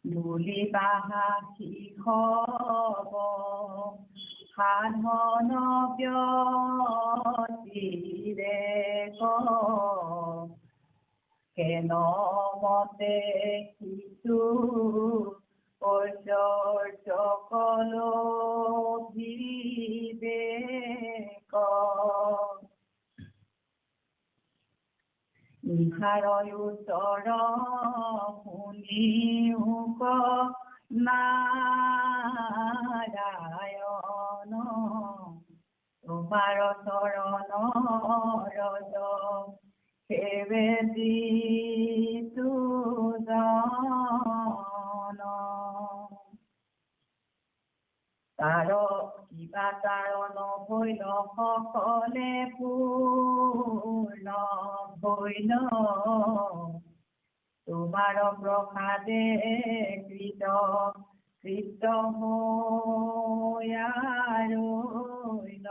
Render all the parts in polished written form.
ধূলি বাহা শিখব সাধন ব্যতিৰে কেন মতে কিছু ঐশ্বৰ্য বিবেক ইহাৰৰ উত্তৰ শুনিওক নাৰায়ণ তোমাৰ চৰণ ৰজ সেৱে দিছো জন তাৰ কিবা কাৰণ হৈল সকলে পূৰ্ণ হৈল তোমাৰ প্ৰসাদে কৃত ৰৈল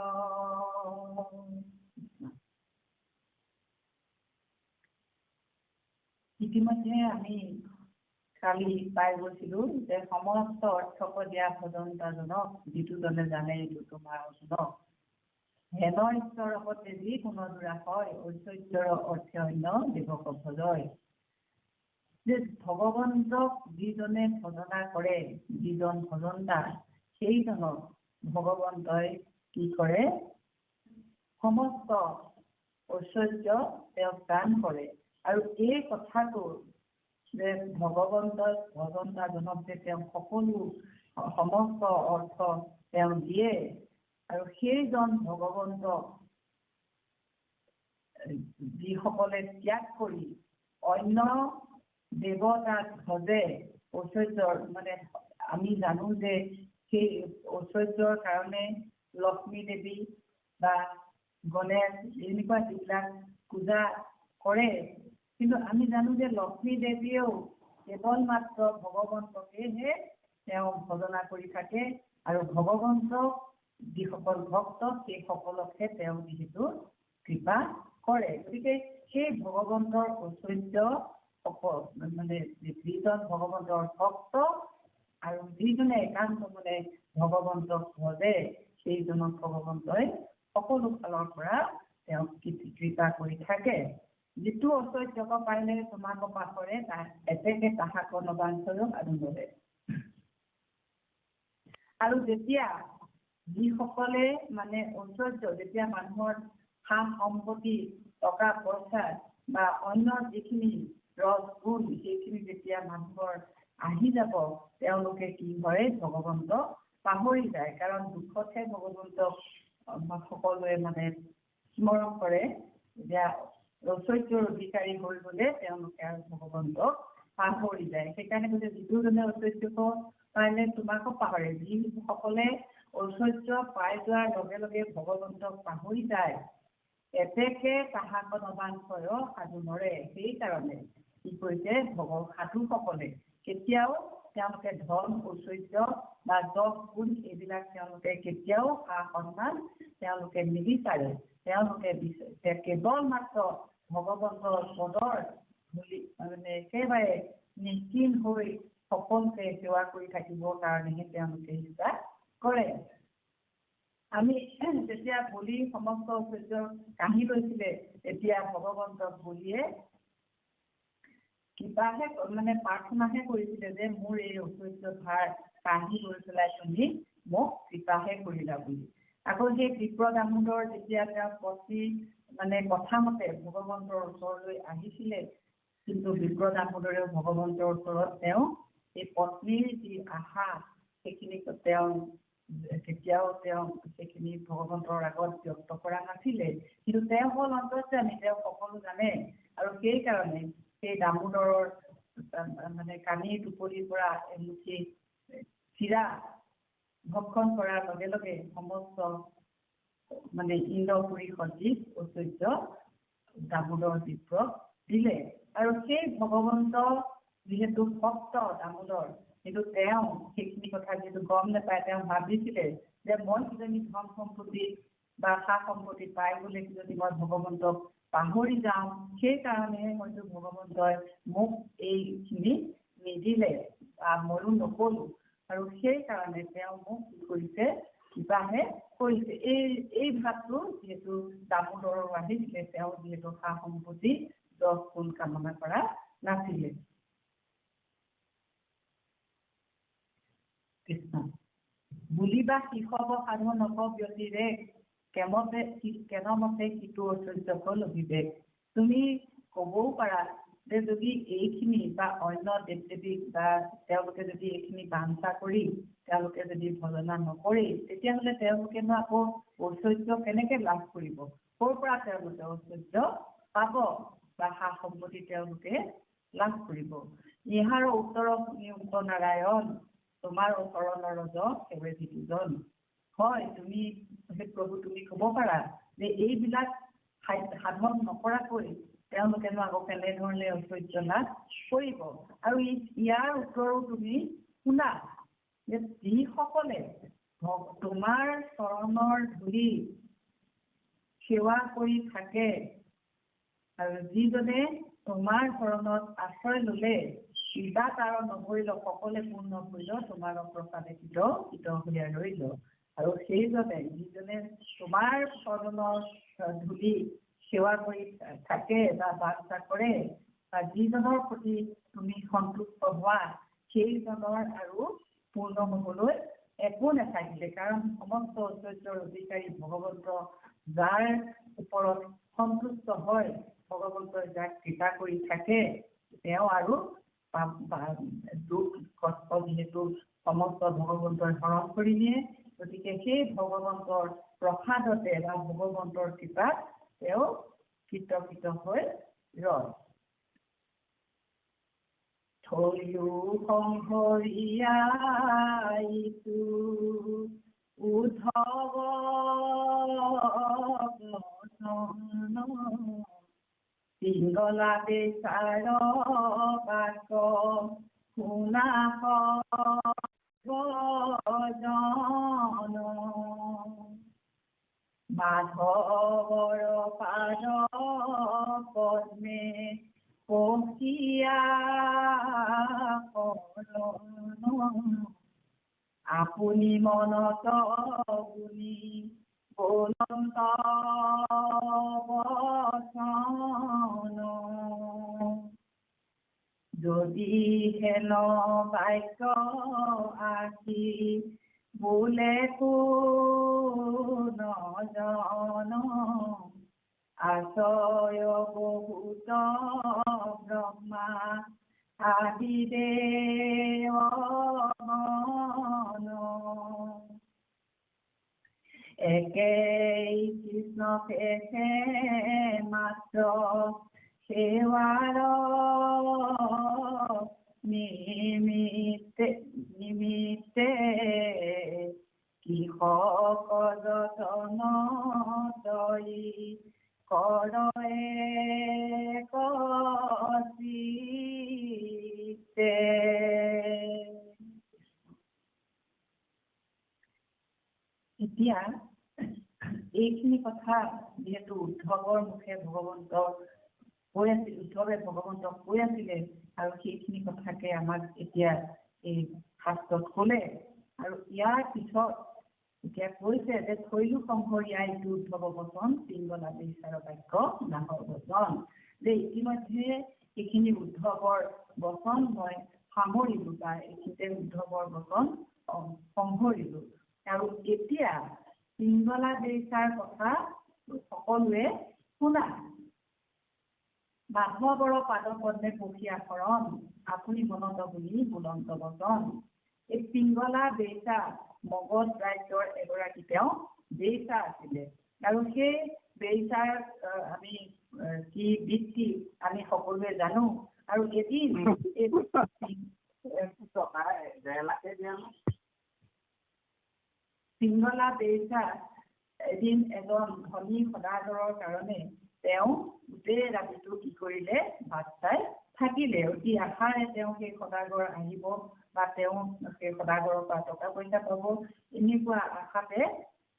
ইতিমধ্যে আমি কালি পাই গৈছিলো যে সমস্ত অৰ্থক দিয়া ভজনতাজনক যিটোজনে জানে এইটো তোমাৰ অজনক হেনৰ ঈশ্বৰৰ সতে যি পুনৰদুৰা হয় ঐশ্বৰ্যৰ অৰ্থে অন্য দেৱক ভজয় যে ভগৱন্তক যিজনে ভজনা কৰে যিজন ভজনতা সেইজনক ভগৱন্তই কি কৰে সমস্ত ঐশ্বৰ্য তেওঁক দান কৰে আৰু এই কথাটো যে ভগৱন্তৰ ভজনতাজনক যে তেওঁ সকলো সমস্ত অৰ্থ তেওঁ দিয়ে আৰু সেইজন ভগৱন্তক যিসকলে ত্যাগ কৰি অন্য দেৱতাক ভজে ঐশ্বৰ্যৰ মানে আমি জানো যে সেই ঐশ্বৰ্যৰ কাৰণে লক্ষ্মী দেৱী বা গণেশ এনেকুৱা যিবিলাক পূজা কৰে কিন্তু আমি জানো যে লক্ষ্মী দেৱীয়েও কেৱল মাত্ৰ ভগৱন্তকেহে তেওঁ ভজনা কৰি থাকে আৰু ভগৱন্তক যিসকল ভক্ত সেই সকলকহে তেওঁ যিহেতু কৃপা কৰে গতিকে সেই ভগৱন্তৰ ঐশ্বৰ্য মানে যিজন ভগৱন্তৰ ভক্ত আৰু যিজনে একান্ত মনে ভগৱন্তক ভজে সেইজনক ভগৱন্তই সকলো ফালৰ পৰা তেওঁক কৃপা কৰি থাকে যিটো ঐশ্বৰ্যক পাৰিলে তোমাক পাহৰে এতেকে তাহাক নবাঞ্চয় আৰু নৰে আৰু যেতিয়া যিসকলে মানে ঐশ্বৰ্য যেতিয়া মানুহৰ সা সম্পত্তি টকা পইচা বা অন্য যিখিনি ৰস গুণ সেইখিনি যেতিয়া মানুহৰ আহি যাব তেওঁলোকে কি হয় ভগৱন্তক পাহৰি যায় কাৰণ দুখতহে ভগৱন্তক সকলোৱে মানে স্মৰণ কৰে এতিয়া ঐশ্বৰ্যৰ অধিকাৰী হৈ গ'লে তেওঁলোকে আৰু ভগৱন্তক পাহৰি যায় সেইকাৰণে কৈছে যিটোজনে ঐশ্বৰ্যক পাৰিলে তোমাকো পাহৰে যিসকলে ঐশ্বৰ্য পাই যোৱাৰ লগে লগে ভগৱন্তক পাহৰি যায় এতেকে তাহাক নবাঞ্চয় সাধু নৰে সেইকাৰণে কি কৰিছে সাধুসকলে কেতিয়াও তেওঁলোকে ধন ঐশ্বৰ্য বা যশ গুণ এইবিলাক তেওঁলোকে কেতিয়াও সা সন্মান তেওঁলোকে নিবিচাৰে তেওঁলোকে কেৱল মাত্ৰ ভগৱন্তৰ পদৰ মানে একেবাৰে নিশ্চিন্ত হৈ সকলোকে সেৱা কৰি থাকিবৰ কাৰণেহে তেওঁলোকে ইচ্ছা কৰে আমি যেতিয়া বলি সমস্ত ঐশ্বৰ্য কাঢ়ি লৈছিলে তেতিয়া ভগৱন্তক বলিয়ে কিবাহে মানে প্ৰাৰ্থনাহে কৰিছিলে যে মোৰ এই ঐশ্বৰ্য ভাৰ কাঢ়ি লৈ পেলাই তুমি মোক কৃপাহে কৰিলা বুলি আকৌ সেই বিপ্ৰ দামোদৰ যেতিয়া তেওঁ পত্নী মানে কথা মতে ভগৱন্তৰ ওচৰলৈ আহিছিলে কিন্তু বিপ্ৰ দামোদৰেও ভগৱন্তৰ ওচৰত তেওঁ এই পত্নীৰ যি আশা সেইখিনি তেওঁ কেতিয়াও তেওঁ সেইখিনি ভগৱন্তৰ আগত ব্যক্ত কৰা নাছিলে কিন্তু তেওঁ হ'ল অন্তৰ্যামী তেওঁ সকলো জানে আৰু সেইকাৰণে সেই দামোদৰৰ মানে কানি টোপলিৰ পৰা এমুঠি চিৰা ভক্ষণ কৰাৰ লগে লগে সমস্ত মানে ইন্দ্ৰপুৰী সদৃশ ঐশ্বৰ্য দামোদৰ বিপ্ৰক দিলে আৰু সেই ভগৱন্ত যিহেতু ভক্ত দামোদৰ কিন্তু তেওঁ সেইখিনি কথা যিহেতু গম নাপায় তেওঁ ভাবিছিলে যে মই কিজানি ধন সম্পত্তি বা সা সম্পত্তি পাই গ'লে কিজানি মই ভগৱন্তক পাহৰি যাওঁ সেইকাৰণে হয়তো ভগৱন্তই মোক এইখিনি নিদিলে বা ময়ো নকলো আৰু সেইকাৰণে তেওঁ মোক কি কৰিছে কিবাহে কৰিছে এই ভাৱটো যিহেতু দামোদৰৰ আহিছিলে তেওঁ যিহেতু সা সম্পত্তি 10 গুণ কামনা কৰা নাছিলে কৃষ্ণ বুলিবা শিশৱ সাধু নকব্যতিৰে কেনমতে সিটো ঐশ্বৰ্য হল অভিবেক তুমি ক'বও পাৰা যে যদি এইখিনি বা অন্য দেৱ দেৱীক বা তেওঁলোকে যদি এইখিনি বাঞ্ছা কৰি তেওঁলোকে যদি ভজনা নকৰে তেতিয়াহ'লে তেওঁলোকেনো আকৌ ঐশ্বৰ্য কেনেকে লাভ কৰিব ক'ৰ পৰা তেওঁলোকে ঐশ্বৰ্য পাব বা সা সম্পত্তি তেওঁলোকে লাভ কৰিব ইহাৰ উত্তৰ নাৰায়ণ তোমাৰ চৰণৰ ৰজ সেৱে যিজন হয় তুমি প্ৰভু তুমি ক'ব পাৰা যে এইবিলাক সাধন নকৰাকৈ তেওঁলোকেনো আকৌ কেনেধৰণে ঐশ্বৰ্য লাভ কৰিব আৰু ইয়াৰ উত্তৰো তুমি শুনা যে যিসকলে তোমাৰ চৰণৰ ধূলি সেৱা কৰি থাকে আৰু যিজনে তোমাৰ চৰণত আশ্ৰয় ল'লে কিবা কাৰণ নভৰিল সকলে পূৰ্ণ ভৰিল তোমাৰ প্ৰসাদে কৃত হৈ ৰৈল আৰু সেইজনে যিজনে তোমাৰ চৰণৰ ধূলি সেৱা কৰি থাকে বা বাঞ্ছা কৰে বা যিজনৰ প্ৰতি তুমি সন্তুষ্ট হোৱা সেইজনৰ আৰু পূৰ্ণ হ'বলৈ একো নাথাকিলে কাৰণ সমস্ত ঐশ্বৰ্যৰ অধিকাৰী ভগৱন্ত যাৰ ওপৰত সন্তুষ্ট হয় ভগৱন্তই যাক কৃপা কৰি থাকে তেওঁ আৰু দুখ কষ্ট যিহেতু সমস্ত ভগৱন্তই হৰণ কৰি নিয়ে গতিকে সেই ভগৱন্তৰ প্ৰসাদতে বা ভগৱন্তৰ কৃপাত তেওঁ কৃতকৃত হৈ ৰয় থৈও সংহৰিয়াইতো উদ্ধৱ পিংগলা বেচাৰ পাক শুনা জন মাধৱৰ পাদ পদ্মে পহিয়া আপুনি মনত গুণী বলন্ত বচন যদি হেন বাক্য আহি বোলে নজন আশ্ৰয় বহুত ব্ৰহ্মা আদি দেৱগণ একেই কৃষ্ণ শেষে মাত্ৰ সেৱাৰ নিমিত্তে কৃষক যতন তই কৰে কচিতে এতিয়া এইখিনি কথা যিহেতু উদ্ধৱৰ মুখে ভগৱন্তক কৈ আছিল উদ্ধৱে ভগৱন্তক কৈ আছিলে আৰু সেইখিনি কথাকে আমাক এতিয়া এই শাস্ত্ৰত ক'লে আৰু ইয়াৰ পিছত এতিয়া কৈছে যে থৈলো সংহৰিয়াই উদ্ধৱ বচন পিংগলা বিচাৰ বাক্য নাহৰ বচন যে ইতিমধ্যে এইখিনি উদ্ধৱৰ বচন মই সামৰিলো বা এইখিনিতে উদ্ধৱৰ বচন সংহৰিলো আৰু এতিয়া পিংগলা বেচাৰ কথা সকলোৱে শুনা মাধৱৰ পাদ পদ্মে পহিয়া শৰণ আপুনি মনত বুলি বুলন্ত বচন এই পিংগলা বেচা মগধ ৰাজ্যৰ এগৰাকী তেওঁ বেচা আছিলে আৰু সেই বেচাৰ আমি কি বৃত্তি আমি সকলোৱে জানো আৰু এদিন পিংগলা বেচা এদিন এজন ধনী সদাগৰৰ কাৰণে তেওঁ গোটেই ৰাতিটো কি কৰিলে ভাত খাই থাকিলে অতি আশাৰে তেওঁ সেই সদাগৰ আহিব বা তেওঁ সেই সদাগৰৰ পৰা টকা পইচা পাব এনেকুৱা আশাতে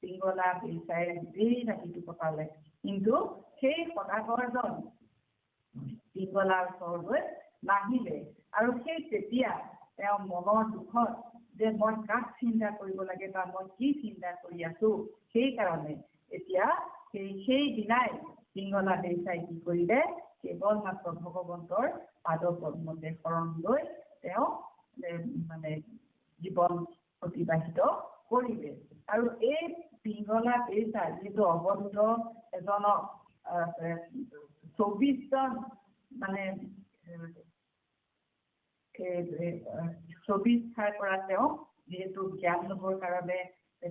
পিংগলা বেচাই গোটেই ৰাতিটো কটালে কিন্তু সেই সদাগৰজন পিংগলাৰ ওচৰলৈ নাহিলে আৰু সেই তেতিয়া তেওঁ মনৰ দুখত যে মই কাক চিন্তা কৰিব লাগে বা মই কি চিন্তা কৰি আছো সেইকাৰণে এতিয়া সেই দিনাই পিংগলা দেউতাই কি কৰিলে কেৱল মাত্ৰ ভগৱন্তৰ পাদপদ্মতে শৰণ লৈ তেওঁ মানে জীৱন অতিবাহিত কৰিলে আৰু এই পিংগলা দেউতা যিটো অৱধূত এজনক 24জন মানে 24 ঠাইৰ পৰা তেওঁ যিহেতু জ্ঞান ল'বৰ কাৰণে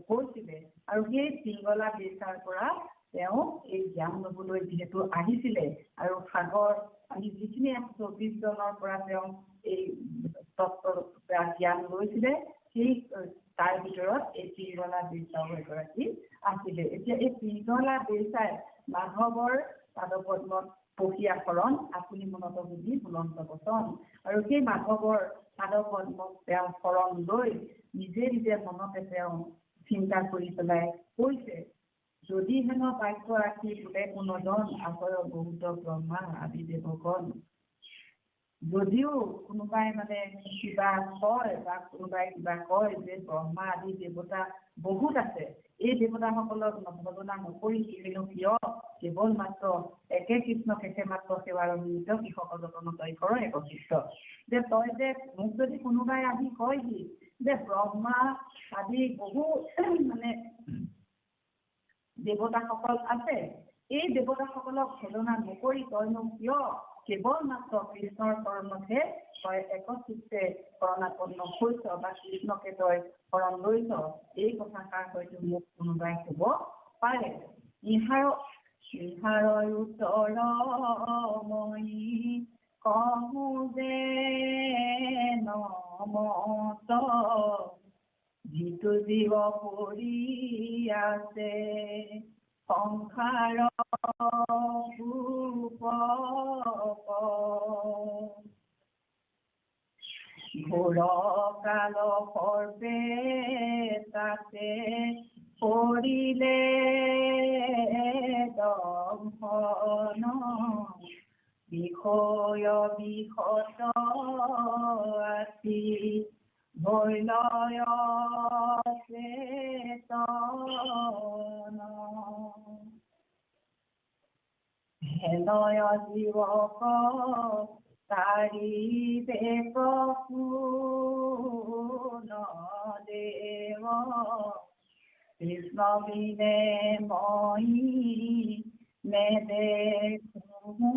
কৈছিলে আৰু সেই পিংগলা দেউতাৰ পৰা তেওঁ এই জ্ঞান ল'বলৈ যিহেতু আহিছিলে আৰু সাগৰ আমি যিখিনি 24জনৰ পৰা তেওঁ এই তত্ত্বৰ জ্ঞান লৈছিলে সেই তাৰ ভিতৰত এই পিংগলা দেউতাও এগৰাকী আছিলে এতিয়া এই পিংগলা দেউতাই মাধৱৰ পাদপদ্মত পহিয়া শৰণ আপুনি মনত বুজি বুলন্ত বচন আৰু সেই মাধৱৰ পাদপদ্মত তেওঁ শৰণ লৈ নিজে নিজে মনতে তেওঁ চিন্তা কৰি পেলাই কৈছে যদি হেন বাক্য ৰাখি বোলে কোনোজন আচৰ বহুত ব্ৰহ্মা আদি দেৱগণ যদিও কোনোবাই মানে কিবা কয় বা কোনোবাই কিবা কয় যে ব্ৰহ্মা আদি দেৱতা বহুত আছে এই দেৱতাসকলক নভজনা নকৰি কিয়নো কিয় কেৱল মাত্ৰ একে কৃষ্ণকে মাত্ৰ সেৱাৰ নিমিত্ত কৃষক যতন তই কৰ একচিত্ত যে তই যে মোক যদি কোনোবাই আহি কয়হি যে ব্ৰহ্মা আদি বহু মানে দেৱতাসকল আছে এই দেৱতাসকলক ভজনা নকৰি তইনো কিয় কেৱল মাত্ৰ কৃষ্ণৰ শৰণতহে তই একচিত্তে শৰণাপন্ন হৈছ বা কৃষ্ণকে তই শৰণ লৈছ এই কথাষাৰ হয়তো মোক কোনোবাই ক'ব পাৰে ইহাৰ উত্তৰ মই কহো যে নমত যিটো জীৱ পৰি আছে সংসাৰ ঘোৰ কাল সৰ্পে তাতে পৰিলে দংশন বিষয় বিষত আছি ভৈলয় চেতন হেনয় জীৱক তাৰি বেক পুন দেৱ কৃষ্ণ বিনে মই নেদেখো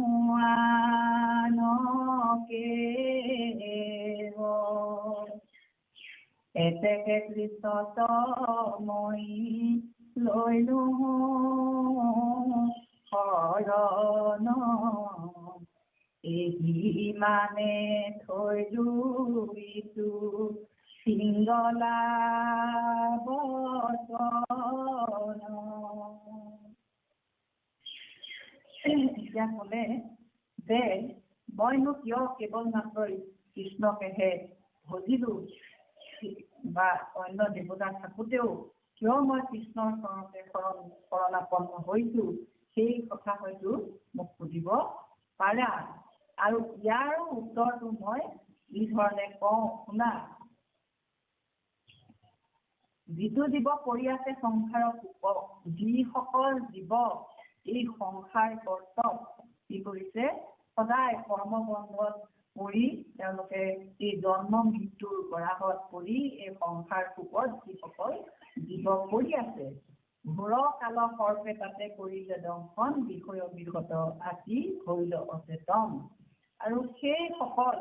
আনকে এতেকে কৃষ্ণত মই লৈলো শৰণ এই মানে থৈলো ইটো পিংগলা বচন এতিয়া ক'লে যে মইনো কিয় কেৱল মাত্ৰ কৃষ্ণকেহে ভজিলো বা অন্য দেৱতা থাকোঁতেও কিয় মই কৃষ্ণৰ চৰণতে শৰণাপন্ন হৈছো সেই কথা হয়তো মোক সুধিব পাৰা আৰু ইয়াৰ উত্তৰটো মই এই ধৰণে কওঁ শুনা যিটো জীৱ পৰি আছে সংসাৰৰ যিসকল জীৱ এই সংসাৰ কৰ্তক কি কৰিছে সদায় কৰ্মবন্ধত পৰি তেওঁলোকে এই জন্ম মৃত্যুৰ গৰাহত পৰি এই সংসাৰ কোপত যিসকল জীৱ পৰি আছে ঘোৰ কাল সৰ্পে তাতে কৰিলে দংশন বিষয় বিগত আছি হৈল অচেতন আৰু সেই সকল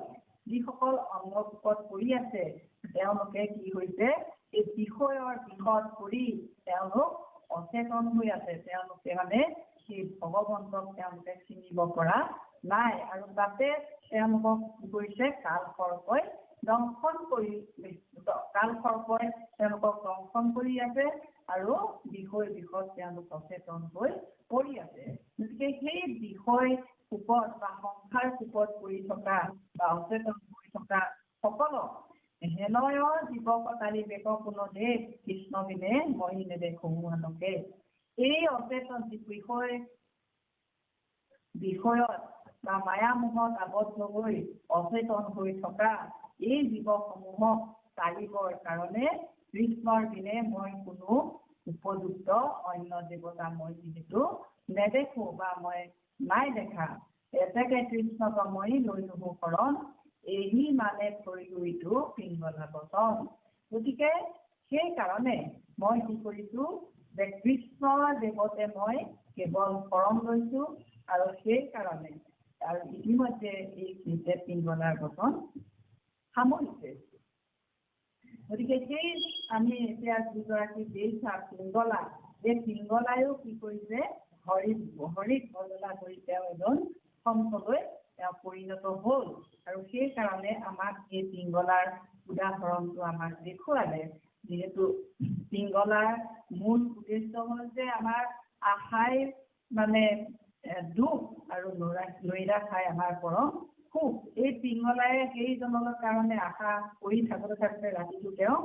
যিসকল অংগকোপত পৰি আছে তেওঁলোকে কি হৈছে এই বিষয়ৰ বিষত পৰি তেওঁলোক অচেতন হৈ আছে তেওঁলোকে মানে সেই ভগৱন্তক তেওঁলোকে চিনিব পৰা নাই আৰু তাতে তেওঁলোকক কি কৰিছে কাল সৰ্পই দংশন কৰি তেওঁলোকক দংশন কৰি আছে আৰু বিষত তেওঁলোক অচেতন হৈ পৰি আছে গতিকে সেই বিষয় কোপত বা সংসাৰ কোপত পৰি থকা বা অচেতন হৈ থকা সকলক হেনয়ৰ জীৱক তাৰি বেক কোনো দেৱ কৃষ্ণ বিনে মই নেদেখো আনকে এই অচেতন বিষয় বিষয়ত বা মায়ামোহত আবদ্ধ হৈ অচেতন হৈ থকা এই জীৱসমূহক তাৰিবৰ কাৰণে কৃষ্ণৰ দিনে মই কোনো উপযুক্ত অন্য দেৱতা মই যিহেতু নেদেখো বা মই নাই দেখা এতেকে কৃষ্ণক মই লৈ নহো শৰণ এই মানে থৈলো ইটো পিংগলা বচন। গতিকে সেইকাৰণে মই কি কৰিছো যে কৃষ্ণৰ দেৱতে মই কেৱল শৰণ লৈছো আৰু সেইকাৰণে আৰু ইতিমধ্যে এই পিংগলাৰ বচন সামৰিছে। গতিকে সেই আমি এতিয়া যিগৰাকী বেইছা পিংগলা এই পিংগলায়ো কি কৰিছে হৰিক বন্দনা কৰি তেওঁ এজন সন্তলৈ তেওঁ পৰিণত হ'ল আৰু সেইকাৰণে আমাক এই পিংগলাৰ উদাহৰণটো আমাক দেখুৱালে। যিহেতু পিংগলাৰ মূল উদ্দেশ্য হ'ল যে আমাৰ আশাই মানে দুখ আৰু নৈৰাশাই আমাৰ পৰম সুখ। এই পিংগলাই সেইজনৰ কাৰণে আশা কৰি থাকোঁতে ৰাতিটো তেওঁ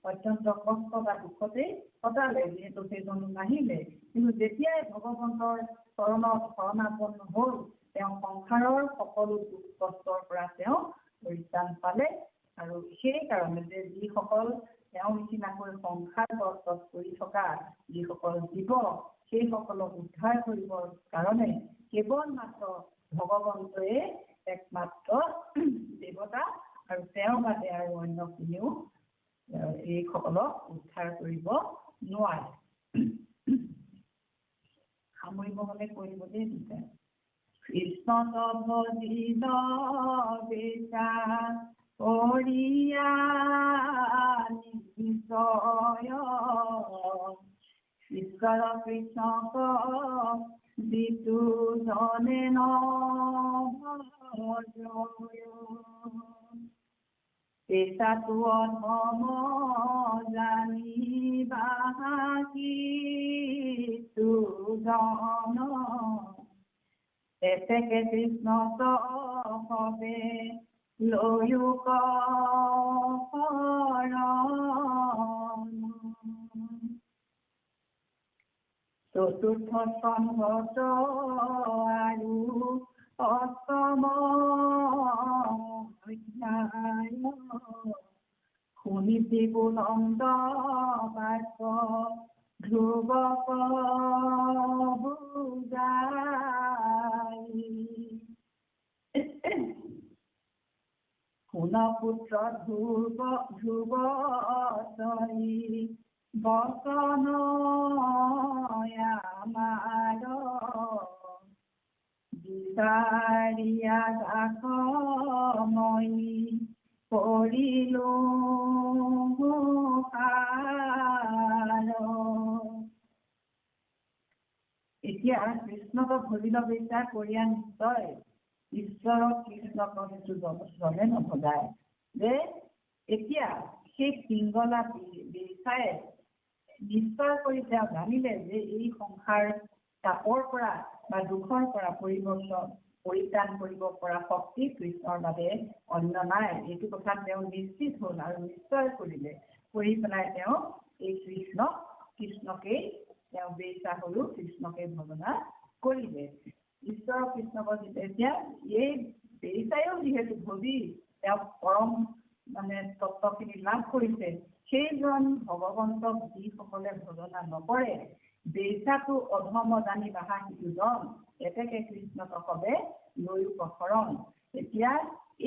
অত্যন্ত কষ্ট বা দুখতেই কটালে যিহেতু সেইজন নাহিলে। কিন্তু যেতিয়াই ভগৱন্তৰ চৰণত শৰণাপন্ন হ'ল তেওঁ সংসাৰৰ সকলো দুখ কষ্টৰ পৰা তেওঁ পৰিত্ৰাণ পালে আৰু সেইকাৰণে যে যিসকল তেওঁৰ নিচিনাকৈ সংসাৰ বৰ্তত কৰি থকা যিসকল জীৱ সেইসকলক উদ্ধাৰ কৰিবৰ কাৰণে কেৱল মাত্ৰ ভগৱন্তয়ে একমাত্ৰ দেৱতা আৰু তেওঁৰ বাদে আৰু অন্য কোনেও এইসকলক উদ্ধাৰ কৰিব নোৱাৰে। সামৰিব হ'লে কৰিবলৈ বিচাৰে কৃষ্ণ ভজিল বেচা কৰিয়া নিশ্চয় ঈশ্বৰ কৃষ্ণক যিটো জনে নভজয় পেচাটো অধম জানিবা কি জন এতেকে কৃষ্ণ সবে লৈও চতুৰ্থ স্কন্ধত আৰু অষ্টম অধ্যায় শুনিছি বুলন্দ বাক্য ধ্ৰুৱক বুজাই শুন পুত্ৰ ধ্ৰুৱ বচন আমাৰ বিচাৰিয়া দাস মই কৰিলো এতিয়া কৃষ্ণক ভজিল বেচা কৰিয়া নিশ্চয় ঈশ্বৰক কৃষ্ণক সেইটো জনে নভজায় যে এতিয়া সেই পিংগলা বেচাই নিশ্চয় কৰি তেওঁ জানিলে যে এই সংসাৰ তাপৰ পৰা বা দুখৰ পৰা পৰিত্ৰাণ কৰিব পৰা শক্তি কৃষ্ণৰ বাবে অন্য নাই। এইটো কথা তেওঁ নিশ্চিত হ'ল আৰু নিশ্চয় কৰিলে। কৰি পেলাই তেওঁ এই কৃষ্ণকেই তেওঁ বেচা হ'লো কৃষ্ণকে ভজনা কৰিলে। ঈশ্বৰ কৃষ্ণক এতিয়া এই বেচাইও যিহেতু ভজি তেওঁ পৰম মানে তত্ত্বখিনি লাভ কৰিছে সেইজন ভগৱন্তক যিসকলে ভজনা নকৰে বেচাটো অধম জানি বাহা সিটোজন এতেকে কৃষ্ণক সবে লৈও শৰণ। এতিয়া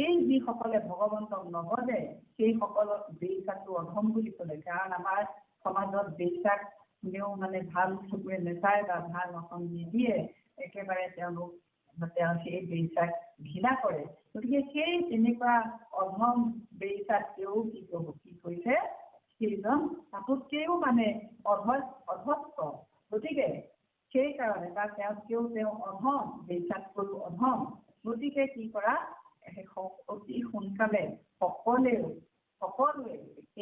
এই যিসকলে ভগৱন্তক নভজে সেইসকলক বেচাটো অধম বুলি ক'লে। কাৰণ আমাৰ সমাজত বেচাক কোনেও মানে ভাল চকুৰে নেচায় বা ভাল অসম নিদিয়ে, একেবাৰে তেওঁ সেই বেচাক ঘৃণা কৰে। গতিকে সেই তেনেকুৱা অধম বেচাতকেও কি কৰিছে সেইজন তাতোতকেও মানে অধস্ত। গতিকে সেইকাৰণে বা তেওঁতকেও তেওঁ অধম বেচাতকৈও অধম। গতিকে কি কৰা অতি সোনকালে সকলোৱে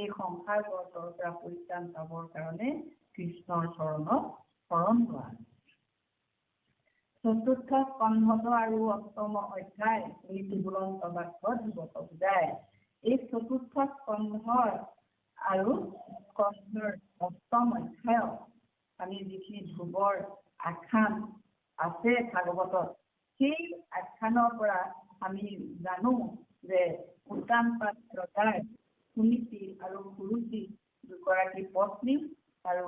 এই সংসাৰ বৰ্তৰ পৰা পৰিত্ৰাণ পাবৰ কাৰণে কৃষ্ণৰ চৰণত শৰণ লোৱা। চতুৰ্থ স্কন্ধত আৰু অষ্টম অধ্যায় নীতি বুলন্ত বাক্য ধ্ৰুৱক বুজায়। এই চতুৰ্থ স্কন্ধৰ আৰু স্কন্ধৰ অষ্টম অধ্যায়ত আমি যিখিনি ধ্ৰুৱৰ আখ্যান আছে ভাগৱতত সেই আখ্যানৰ পৰা আমি জানো যে উত্তানপাদ ৰজাৰ সুনীতি আৰু সুৰুচি দুগৰাকী পত্নী আৰু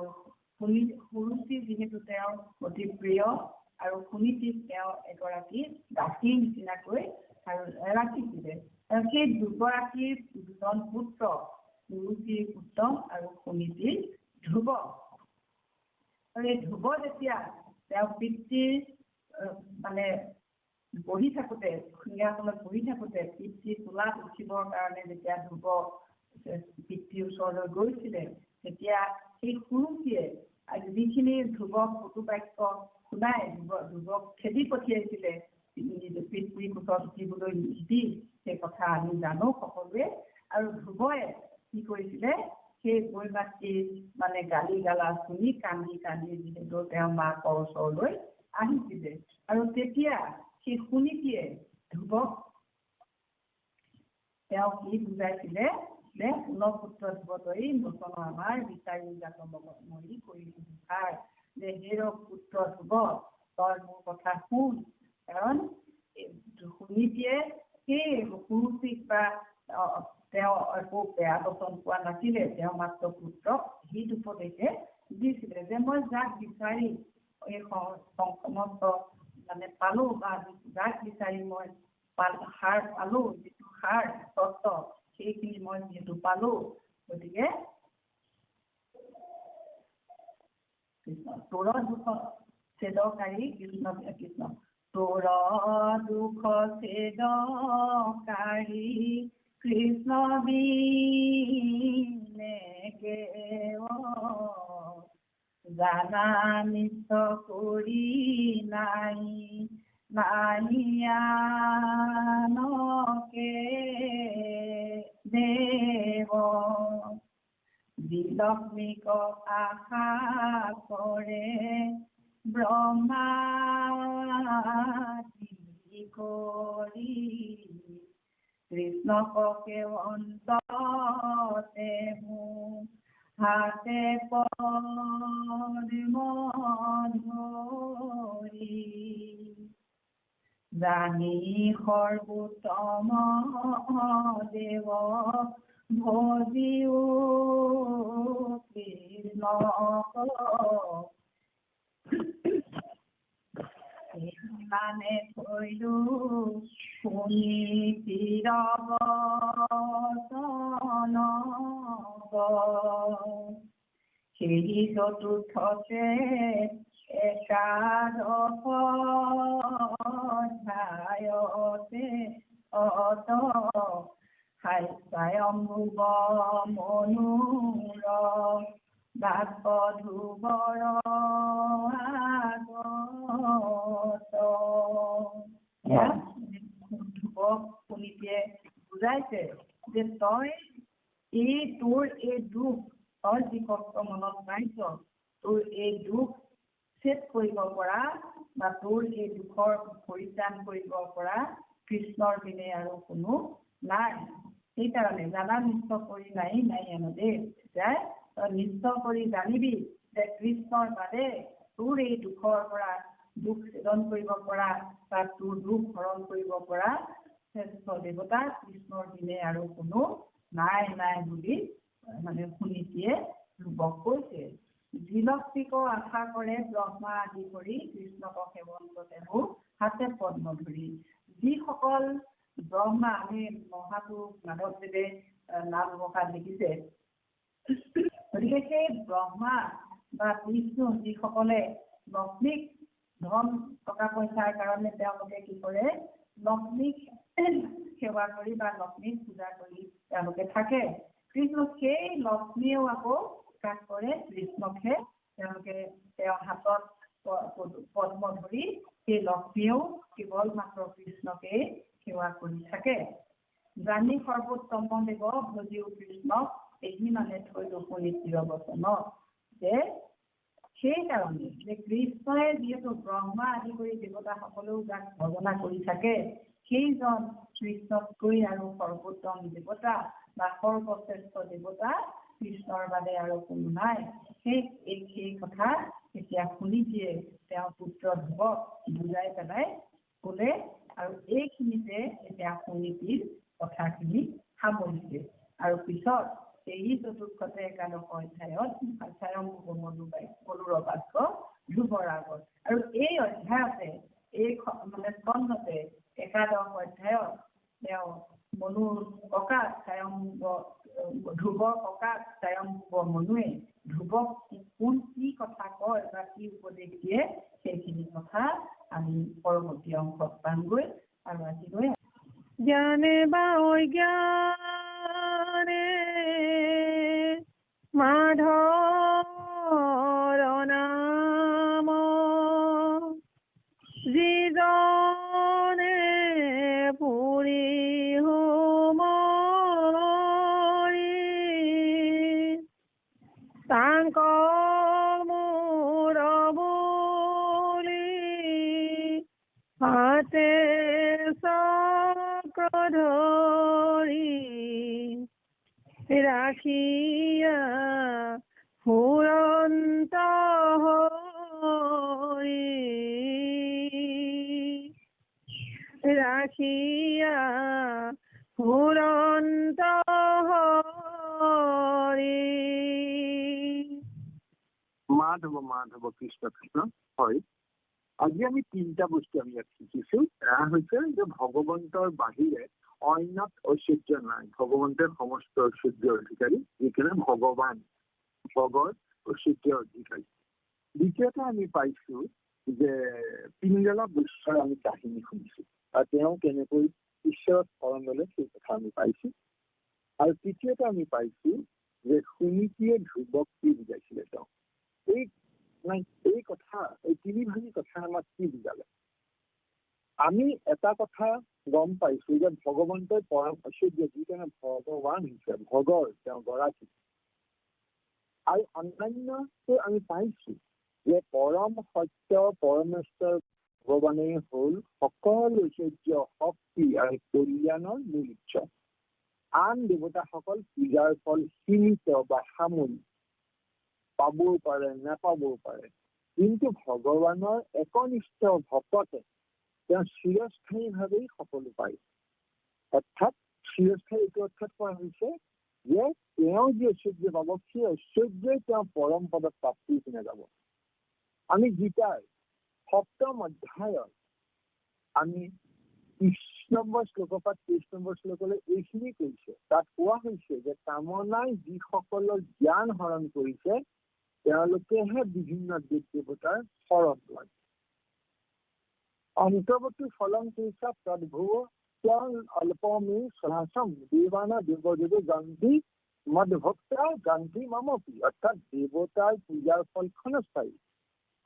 সুৰুচি যিহেতু তেওঁৰ অতি প্ৰিয় আৰু সুনীতি তেওঁ এগৰাকী দাসীৰ নিচিনাকৈ আৰু ৰাখিছিলে আৰু সেই দুগৰাকীৰ দুজন পুত্ৰ সুৰুচিৰ পুত্ৰ আৰু সুনীতিৰ ধ্ৰুৱ আৰু এই ধ্ৰুৱ যেতিয়া তেওঁ পিতৃৰ মানে বহি থাকোঁতে সিংহাসনত বহি থাকোঁতে পিতৃ তোলাত উঠিবৰ কাৰণে যেতিয়া ধ্ৰুৱ পিতৃৰ ওচৰলৈ গৈছিলে তেতিয়া সেই সুৰুচিয়ে যিখিনি ধ্ৰুৱক কটু বাক্য শুনাই ধ্ৰুৱক খেদি পঠিয়াইছিলে পিতৃৰ কোচত উঠিবলৈ নিদি সেই কথা আমি জানো সকলোৱে আৰু ধ্ৰুৱই কি কৰিছিলে সেই বৈ মাতৃৰ মানে গালি গালা শুনি কান্দি কান্দি যিহেতু তেওঁ মাকৰ ওচৰলৈ আহিছিলে আৰু তেতিয়া সেই সুনীতিয়ে ধ্ৰুৱক তেওঁ কি বুজাইছিলে যে পুত্ৰ ধ্ৰুৱতই নচন আমাৰ বিচাৰি জাত মৰি কৰি ভাৰ যে হেৰ পুত্ৰ ধ্ৰুৱ তই মোৰ কথা শুন কাৰণ সুনীতিয়ে সেই সুৰুচিক বা তেওঁ একো বেয়া বচন পোৱা নাছিলে তেওঁ মাত্ৰ পুত্ৰক হিত উপদেশে দিছিলে যে মই যাক বিচাৰি এই সমস্ত মানে পালোঁ বা যাক বিচাৰি মই সাৰ পালোঁ যিটো সাৰ তত্ত্ব সেইখিনি মই যিহেতু পালোঁ গতিকে তোৰ দুখ ছেদকাৰী কৃষ্ণ তোৰ দুখ ছেদকাৰী কৃষ্ণ বিনে জানা নিশ্চ কৰি নাই নাইয়ানকে দেৱ বিলক্ষ্মীক আশা কৰে ব্ৰহ্মা কৰি কৃষ্ণকে অন্ততে হাতে পদ্ম ধৰি জানি সৰ্বোত্তম দেৱ ভজিও কৃষ্ণক মানে থৈলো শুনি চিৰবচন সেই চতুৰ্থতে একাদশ অধ্যায়তে স্বয়ম্ভুৱ মনুৰ বাক্য ধ্ৰুৱৰ ধ্ৰুৱক সুনীতিয়ে বুজাইছে যে তই তোৰ এই দুখ তই যি কষ্ট মনত পাইছ তোৰ এই দুখ ছেদ কৰিব পৰা বা তোৰ এই দুখৰ পৰিত্ৰাণ কৰিব পৰা কৃষ্ণৰ পিনে আৰু কোনো নাই সেইকাৰণে জানা নিশ্চয় কৰি নাই আনদে যে তই নিশ্চয় কৰি জানিবি যে কৃষ্ণৰ বাদে তোৰ এই দুখৰ পৰা দুখ ছেদন কৰিব পৰা বা তোৰ দুখ হৰণ কৰিব পৰা শ্ৰেষ্ঠ দেৱতা কৃষ্ণৰ পিনে আৰু কোনো নাই বুলি মানে সুনীতিয়ে ধ্ৰুৱক কৈছে বিলক্ষ্মীক আশা কৰে ব্ৰহ্মা আদি কৰি কৃষ্ণক সেৱন কৰে হাতে পদ্ম ধৰি যিসকল ব্ৰহ্মা আমি মহাপুৰুষ মাধৱদেৱে নাম ঘোষা লিখিছে গতিকে সেই ব্ৰহ্মা বা বিষ্ণু যিসকলে লক্ষ্মীক ধন টকা পইচাৰ কাৰণে তেওঁলোকে কি কৰে লক্ষ্মীক সেৱা কৰি বা লক্ষ্মীক পূজা কৰি তেওঁলোকে থাকে কৃষ্ণ সেই লক্ষ্মীয়েও আকৌ কাক কৰে কৃষ্ণকহে তেওঁলোকে তেওঁৰ হাতত পদ্ম ধৰি সেই লক্ষ্মীয়েও কেৱল মাত্ৰ কৃষ্ণকে সেৱা কৰি থাকে জানি সৰ্বোত্তম দেৱ ভজিও কৃষ্ণক এই মানে থৈলো সুনীতিৰ বচন যে সেইকাৰণে যে কৃষ্ণই যিহেতু ব্ৰহ্মা আদি কৰি দেৱতাসকলেও যাক ভজনা কৰি থাকে সেইজন কৃষ্ণতকৈ আৰু সৰ্বোত্তম দেৱতা বা সৰ্বশ্ৰেষ্ঠ দেৱতা কৃষ্ণৰ বাদে আৰু কোনো নাই সেই কথা এতিয়া সুনীতিয়ে তেওঁৰ পুত্ৰ ধ্ৰুৱক বুজাই পেলাই ক'লে আৰু এইখিনিতে এতিয়া সুনীতিৰ কথাখিনি সামৰিছে আৰু পিছত এই চতুৰ্থতে একাদশ অধ্যায়ত মনুৰ বাক্য ধ্ৰুৱৰ আগত আৰু এই অধ্যায়তে এই মানে স্কন্ধতে একাদশ অধ্যায়ত তেওঁ মনুৰ ককাক ধ্ৰুৱৰ ককাক স্বয়ম্ভুৱ মনুৱে ধ্ৰুৱক কোন কি কথা কয় বা কি উপদেশ দিয়ে সেইখিনি কথা আমি পৰৱৰ্তী অংশত পামগৈ আৰু আজিলৈ জ্ঞানে বা অজ্ঞানে মাধৱৰ নাম যিজনে পুৰি হোমৰি তাংক মূৰ বুলি হাতে চক্ৰ ধৰি ৰাখিয়া ফুৰন্ত হৰি ৰাখিয়া ফুৰন্ত হৰি। মাধৱ কৃষ্ণ কৃষ্ণ। হয়, আজি আমি তিনিটা বস্তু আমি ইয়াত শিকিছো। এয়া হৈছে যে ভগৱন্তৰ বাহিৰে অন্যত ঐশ্বৰ্য নাই, ভগৱন্তৰ সমস্ত ঐশ্বৰ্যৰ অধিকাৰী, যিখিনি ভগৱান ভগৰ ঐশ্বৰ্যৰ অধিকাৰী। দ্বিতীয়তে আমি পাইছো যে পিংগলা বৈশ্যৰ আমি কাহিনী শুনিছো আৰু তেওঁ কেনেকৈ ঈশ্বৰত শৰণ ললে সেই কথা আমি পাইছো। আৰু তৃতীয়তে আমি পাইছো যে সুনীতিয়ে ধ্ৰুৱক কি বুজাইছিলে। তেওঁ এই কথা, এই তিনিভাগী কথা আমাক কি বুজালে? আমি এটা কথা গম পাইছো যে ভগৱন্তৰ পৰম ঐশ্বৰ্য, যিকাৰণে ভগৱান হৈছে ভগৰ, তেওঁ গৰাকী। আৰু অন্যান্যটো আমি পাইছো যে পৰম সত্য পৰমেশ্বৰ ভগৱানেই হল সকলো ঐশ্বৰ্য, শক্তি আৰু কল্যাণৰ মূল উৎস। আন দেৱতাসকল পূজাৰ ফল সীমিত বা সাময়িক, পাবও পাৰে নাপাবও পাৰে, কিন্তু ভগৱানৰ একনিষ্ঠ ভকতে তেওঁ চিৰস্থায়ীভাৱেই সকলো পায়। অৰ্থাৎ চিৰস্থায়ী এইটো অৰ্থত কোৱা হৈছে যে তেওঁ যি ঐশ্বৰ্য পাব সেই ঐশ্বৰ্যই তেওঁ পৰম পদত প্ৰাপ্তি কিনে যাব। আমি গীতাৰ ৭ম অধ্যায়ত আমি ২০ নম্বৰ শ্লোকৰ পৰা ২৩ নম্বৰ শ্লোকলৈ এইখিনি কৈছে। তাত কোৱা হৈছে যে কামনাই যিসকলৰ জ্ঞান হৰণ কৰিছে তেওঁলোকেহে বিভিন্ন দেৱ দেৱতাৰ শৰণ লয়। অন্তৰ্বৰ্তী ফলং কৈছা তদ্ভুৱ অল্পমে সহসম দেৱানা দেৱদেৱ গান্ধী মদভক্তা গান্ধী মমপি। অৰ্থাৎ দেৱতাৰ পূজাৰ ফল ক্ষণস্থায়ী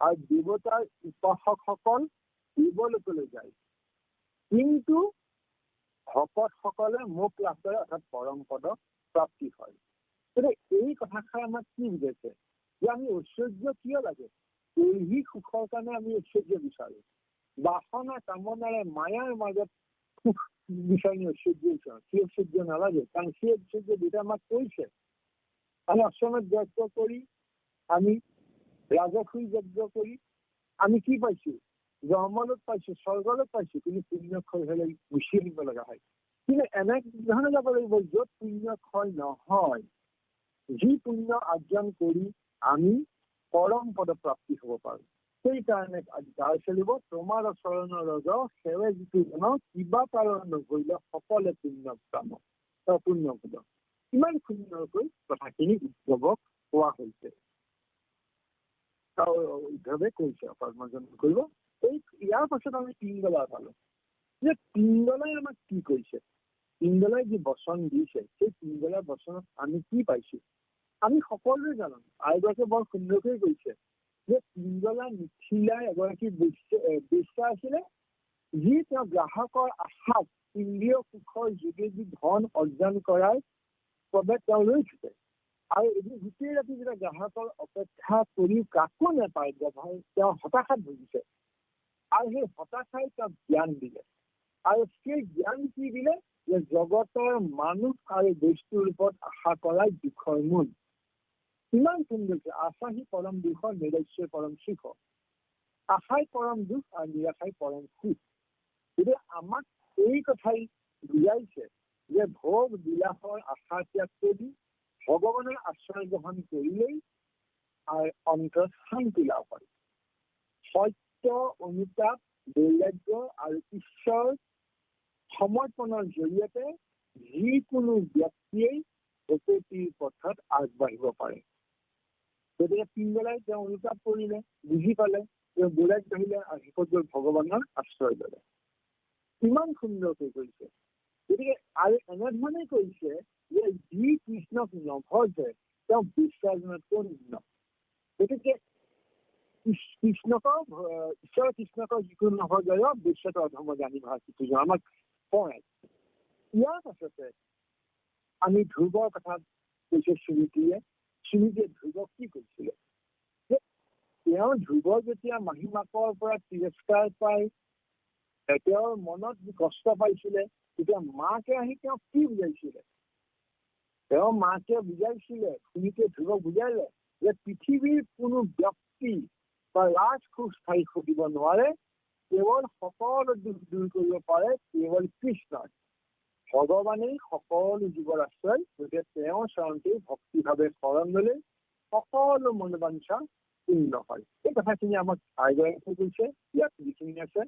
আৰু দেৱতাৰ উপাসকসকল দেৱলোকলৈ যায়, কিন্তু ভকতসকলে মোক লাভ কৰে, অৰ্থাৎ পৰম পদ প্ৰাপ্তি হয়। গতিকে এই কথাষাৰ আমাক কি বুজাইছে যে আমি ঐশ্বৰ্য কিয় লাগে? দৈহিক সুখৰ কাৰণে আমি ঐশ্বৰ্য বিচাৰো, বাসনা কামনাৰে মায়াৰ মাজত সুখ বিচাৰি ঐশ্বৰ্য বিচাৰো। সেই ঐশ্বৰ্য নালাগে, কাৰণ সেই ঐশ্বৰ্য দুটা আমাক কৈছে। আমি অশ্বমেধ যজ্ঞ কৰি, আমি ৰাজসুই যজ্ঞ কৰি আমি কি পাইছো? ব্ৰহ্মলোক পাইছো, স্বৰ্গলোক পাইছো, কিন্তু পুণ্য ক্ষয় হলে গুচি আহিব লগা হয়। কিন্তু এনে ধৰণে যাব লাগিব য'ত পুণ্য ক্ষয় নহয়, যি পুণ্য অৰ্জন কৰি আমি পৰম পদ প্ৰাপ্তি হব পাৰো। সেইকাৰণে আজি গাই চলিব তোমাৰ চৰণৰ ৰজ সেৱে যিটো জন কিবা কাৰণ নকৰিলে সকলে পুণ্য কাম পুণ্য পদ। ইমান সুন্দৰকৈ কথাখিনি উদ্ধৱক কোৱা হৈছে, উদ্ধৱে কৈছে কৰ্মজন কৰিব। ইয়াৰ পাছত আমি পিংগলা পালো যে পিংগলাই আমাক কি কৈছে। পিংগলাই যি বচন দিছে সেই পিংগলাৰ বচনত আমি কি পাইছো? আমি সকলোৱে জানো, আইগৰাকীয়ে বৰ সুন্দৰকৈ কৈছে যে পিংগলা মিথিলাৰ এগৰাকী বেশ্যা আছিলে, যি তেওঁ গ্ৰাহকৰ আশাত ইন্দ্ৰিয় সুখৰ যোগেদি ধন অৰ্জন কৰাৰ বাবে তেওঁ ৰৈ থাকে। আৰু এদিন গোটেই ৰাতি যেতিয়া গ্ৰাহকৰ অপেক্ষা কৰি কাকো নাপায়, তেওঁ হতাশাত ভুগিছে। আৰু সেই হতাশাই তেওঁক জ্ঞান দিলে। আৰু সেই জ্ঞান কি দিলে? যে জগতৰ মানুহ আৰু বস্তুৰ ওপৰত আশা কৰাই দুখৰ মূল। ইমান সুন্দৰ, আশাহী পৰম দুখৰ নিৰস্যই পৰম সুখ। আশাই পৰম দুখ আৰু নিৰাশাই পৰম সুখ। গতিকে আমাক এই কথাই বুজাইছে যে ভোগ বিলাসৰ আশা ত্যাগ কৰি ভগৱানৰ আশ্ৰয় গ্ৰহণ কৰিলেই অন্তৰত শান্তি লাভ হয়। সত্য, অনুতাপ, বৈৰাগ্য আৰু ঈশ্বৰ সমৰ্পণৰ জৰিয়তে যিকোনো ব্যক্তিয়েই প্ৰকৃতিৰ পথত আগবাঢ়িব পাৰে। গতিকে পিছবেলাই তেওঁ অনুতাপ কৰিলে, বুজি পালে, তেওঁ বৈৰাগ্য আহিলে আৰু শেষত গৈ ভগৱানৰ আশ্ৰয় ল'লে। ইমান সুন্দৰকৈ কৰিছে। গতিকে আৰু এনেধৰণে কৰিছে যে যি কৃষ্ণক নভজে তেওঁ বিশ্বাসজনতকৈ নিম্ন। গতিকে কৃষ্ণক ঈশ্বৰ কৃষ্ণক যিকোনো নভজয় বিশ্বত অধৰ্ম জানি ভাষিত আমাক কয়। ইয়াৰ পাছতে আমি ধ্ৰুৱৰ কথা কৈছে স্মৃতিয়ে ধ্ৰুৱক কি কৈছিলে যে তেওঁ ধ্ৰুৱ যেতিয়া মাহীমাকৰ পৰা তিৰস্কাৰ পাই তেওঁৰ মনত কষ্ট পাইছিলে তেতিয়া মাকে আহি তেওঁক কি বুজাইছিলে? তেওঁ মাকে বুজাইছিলে, স্মৃতিয়ে ধ্ৰুৱক বুজাইলে যে পৃথিৱীৰ কোনো ব্যক্তি বা ৰাজখোজ স্থায়ী সুধিব নোৱাৰে, কেৱল সকলো দুখ দূৰ কৰিব পাৰে কেৱল কৃষ্ণই। ভগৱানেই সকলো জীৱৰ আশ্ৰয়। গতিকে তেওঁৰ চৰণতেই ভক্তিভাৱে শৰণ ল'লে সকলো মনোবাঞ্ছা পূৰ্ণ হয়। এই কথাখিনি আমাক আইগৰাকীয়ে কৈছে, ইয়াত যিখিনি আছে।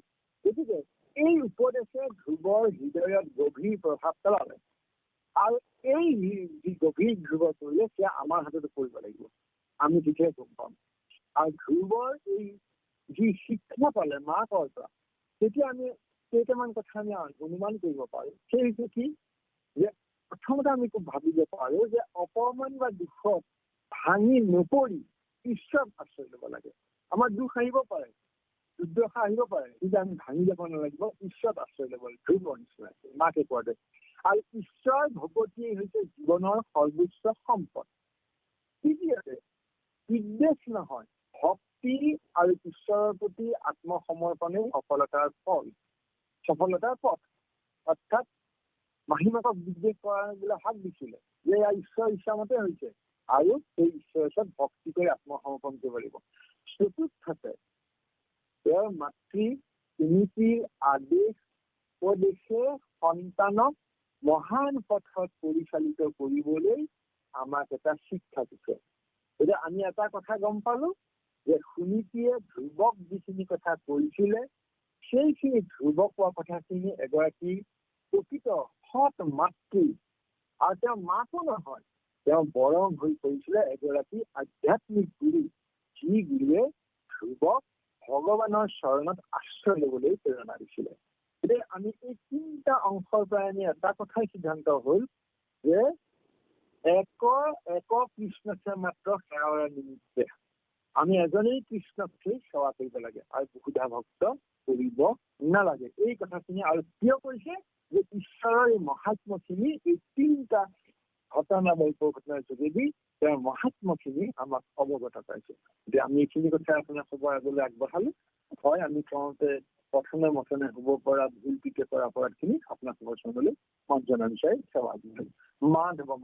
গতিকে এই উপদেশে ধ্ৰুৱৰ হৃদয়ত গভীৰ প্ৰভাৱ পেলালে আৰু এই যি গভীৰ ধ্ৰুৱ কৰিলে সেয়া আমাৰ হাততে কৰিব লাগিব। আমি তেতিয়াই গম পাম। আৰু ধ্ৰুৱৰ এই যি শিক্ষা পালে মাকৰ পৰা, তেতিয়া আমি কেইটামান কথা আমি অনুমান কৰিব পাৰো। সেই হৈছে কি যে প্ৰথমতে আমি ভাবিব পাৰো যে অপমান বা দুখত ভাঙি নপৰি ঈশ্বৰ আশ্ৰয় ল'ব লাগে। আমাৰ দুখ আহিব পাৰে, দুৰ্দশা আহিব পাৰে, কিন্তু আমি ভাঙি যাব নালাগিব, ঈশ্বৰত আশ্ৰয় ল'ব লাগিব। ধ্ৰুৱৰ নিচিনা মাকে কোৱা দে। আৰু ঈশ্বৰ ভগৱতীয়ে হৈছে জীৱনৰ সৰ্বোচ্চ সম্পদ। তৃতীয়তে বিদ্বেষ নহয়, ভক্তি আৰু ঈশ্বৰৰ প্ৰতি আত্মসমৰ্পণেই সফলতাৰ পথ। অৰ্থাৎ মাহীমাকক বিদ্বেষ কৰিবলৈ হাত দিছিলে যে ঈশ্বৰ ইচ্ছামতে হৈছে আৰু সেই ঈশ্বৰৰ ওচৰত ভক্তি কৰি আত্মসমৰ্পণ কৰিব লাগিব। চতুৰ্থতে তেওঁৰ মাতৃ সুনীতিৰ আদেশ উপদেশে সন্তানক মহান পথত পৰিচালিত কৰিবলৈ আমাক এটা শিক্ষা দিছে। এতিয়া আমি এটা কথা গম পালো যে সুনীতিয়ে ধ্ৰুৱক যিখিনি কথা কৈছিলে সেইখিনি ধ্ৰুৱক কোৱা কথাখিনি এগৰাকী প্ৰকৃত সৎ মাতৃ, আৰু তেওঁ মাকো নহয়, তেওঁ বৰং হৈ পৰিছিলে এগৰাকী আধ্যাত্মিক গুৰু, যি গুৰুৱে ধ্ৰুৱক ভগৱানৰ চৰণত আশ্ৰয় ল'বলৈ প্ৰেৰণা দিছিলে। গতিকে আমি এই তিনিটা অংশৰ পৰা আমি এটা কথাই সিদ্ধান্ত হ'ল যে এক কৃষ্ণকে মাত্ৰ সেৱাৰ নিমিত্তে আমি এজনেই কৃষ্ণকেই সেৱা কৰিব লাগে আৰু বহুধা ভক্ত কৰিব নালাগে। এই কথাখিনি আৰু কিয় কৈছে যে ঈশ্বৰৰ এই মহাত্মখিনি এই তিনিটা ঘটনা ঘটনাৰ যোগেদি তেওঁৰ মহাত্মখিনি আমাক অৱগত পাইছে। যে আমি এইখিনি কথা আপোনাৰ খবৰ আগলৈ আগবঢ়ালো। হয়, আমি কওঁতে প্ৰথমে মথনে হ'ব পৰা ভুল পিকে কৰা অপৰাধখিনি আপোনাৰ খবৰ চবলৈ মঞ্জনা বিচাৰি সেৱা আগবঢ়ালো।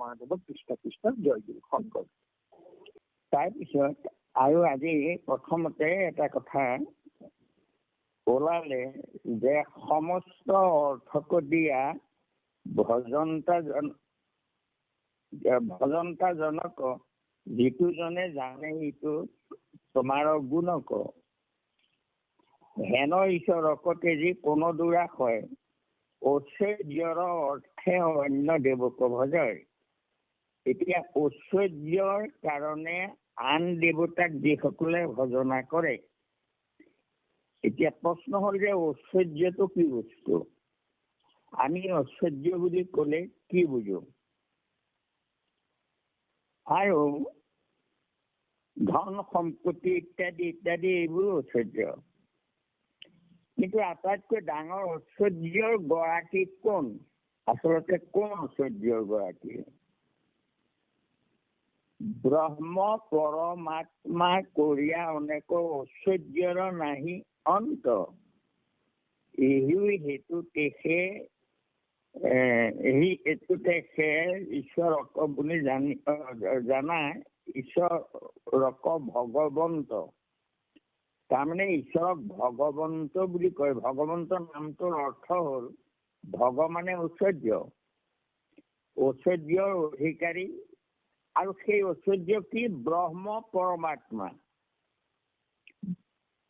মাধৱ কৃষ্ণ কৃষ্ণ জয় গুৰু শংকৰ। তাৰপিছত আৰু আজি প্ৰথমতে এটা কথা ওলালে যে সমস্ত অৰ্থক দিয়া ভজন্তাজনক যিটো জনে জানে ইটো তোমাৰ গুণক হেন ঈশ্বৰক তেজি কোনো দূৰা হয় ঐশ্বৰ্যৰ অৰ্থে অন্য দেৱক ভজয়। এতিয়া ঐশ্বৰ্যৰ কাৰণে আন দেৱতাক যিসকলে ভজনা কৰে, এতিয়া প্ৰশ্ন হ'ল যে ঐশ্বৰ্যটো কি বস্তু? আমি ঐশ্বৰ্য বুলি ক'লে কি বুজো? আৰু ধন সম্পত্তি ইত্যাদি ইত্যাদি এইবোৰ ঐশ্বৰ্য। কিন্তু আটাইতকৈ ডাঙৰ ঐশ্বৰ্যৰ গৰাকী কোন? আচলতে কোন ঐশ্বৰ্যৰ গৰাকী? ব্ৰহ্ম পৰমাত্মা কৰিয়া অনেক ঐশ্বৰ্যৰ নাহি অন্ত। এই হেতুতে ঈশ্বৰক বুলি জানা ঈশ্বৰক ভগৱন্ত। তাৰমানে ঈশ্বৰক ভগৱন্ত বুলি কয়। ভগৱন্ত নামটোৰ অৰ্থ হ'ল ভগ মানে ঐশ্বৰ্য, ঐশ্বৰ্যৰ অধিকাৰী। আৰু সেই ঐশ্বৰ্য কি? ব্ৰহ্ম পৰমাত্মা,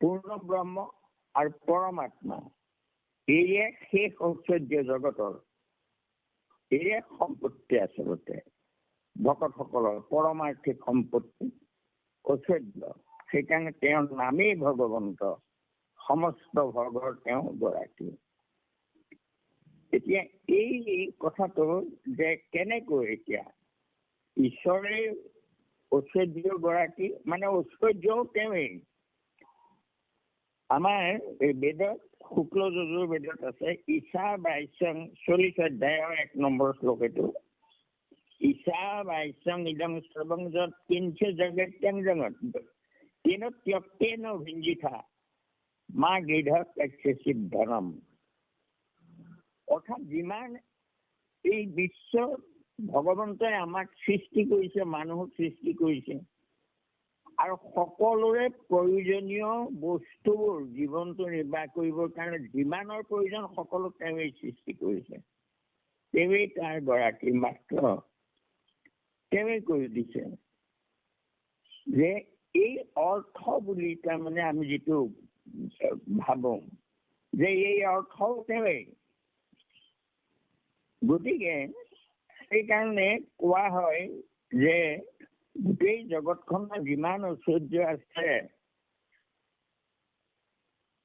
পূৰ্ণ ব্ৰহ্ম আৰু পৰমাত্মা। এয়ে শেষ ঐশ্বৰ্য জগতৰ, এয়ে সম্পত্তি আচলতে ভকতসকলৰ পৰমাৰ্থিক সম্পত্তি ঐশ্বৰ্য। সেইকাৰণে তেওঁৰ নামেই ভগৱন্ত, সমস্ত ভগৰ তেওঁ গৰাকী। এতিয়া এই কথাটো যে কেনেকৈ এতিয়া ঈশ্বৰে ঐশ্বৰ্য গৰাকী, মানে ঐশ্বৰ্যও তেওঁৱেই। আমাৰ এই বেদত, শুক্ল যজুৰ বেদত আছে, ঈশা 40 অধ্যায়ৰ 1 নম্বৰ শ্লোক এইটো। ঈশা বাইশং ইদং সৰ্বং যৎ কিঞ্চ জগত্যং জগৎ তেন ত্যক্তেন ভিঞ্জিথা মা গৃধ কশ্যচিৎ ধনম। অৰ্থাৎ যিমান এই বিশ্ব ভগৱন্তই আমাক সৃষ্টি কৰিছে, মানুহক সৃষ্টি কৰিছে, আৰু সকলোৰে প্ৰয়োজনীয় বস্তুবোৰ জীৱনটো নিৰ্বাহ কৰিবৰ কাৰণে যিমানৰ প্ৰয়োজন সকলো তেওঁৱেই সৃষ্টি কৰিছে। তেওঁৱেই তাৰ গৰাকী, মাত্ৰ তেওঁৱেই কৰি দিছে। যে এই অৰ্থ বুলি তাৰমানে আমি যিটো ভাবো যে এই অৰ্থও তেওঁৱেই। গতিকে সেইকাৰণে কোৱা হয় যে গোটেই জগতখনৰ যিমান ঐশ্বৰ্য আছে,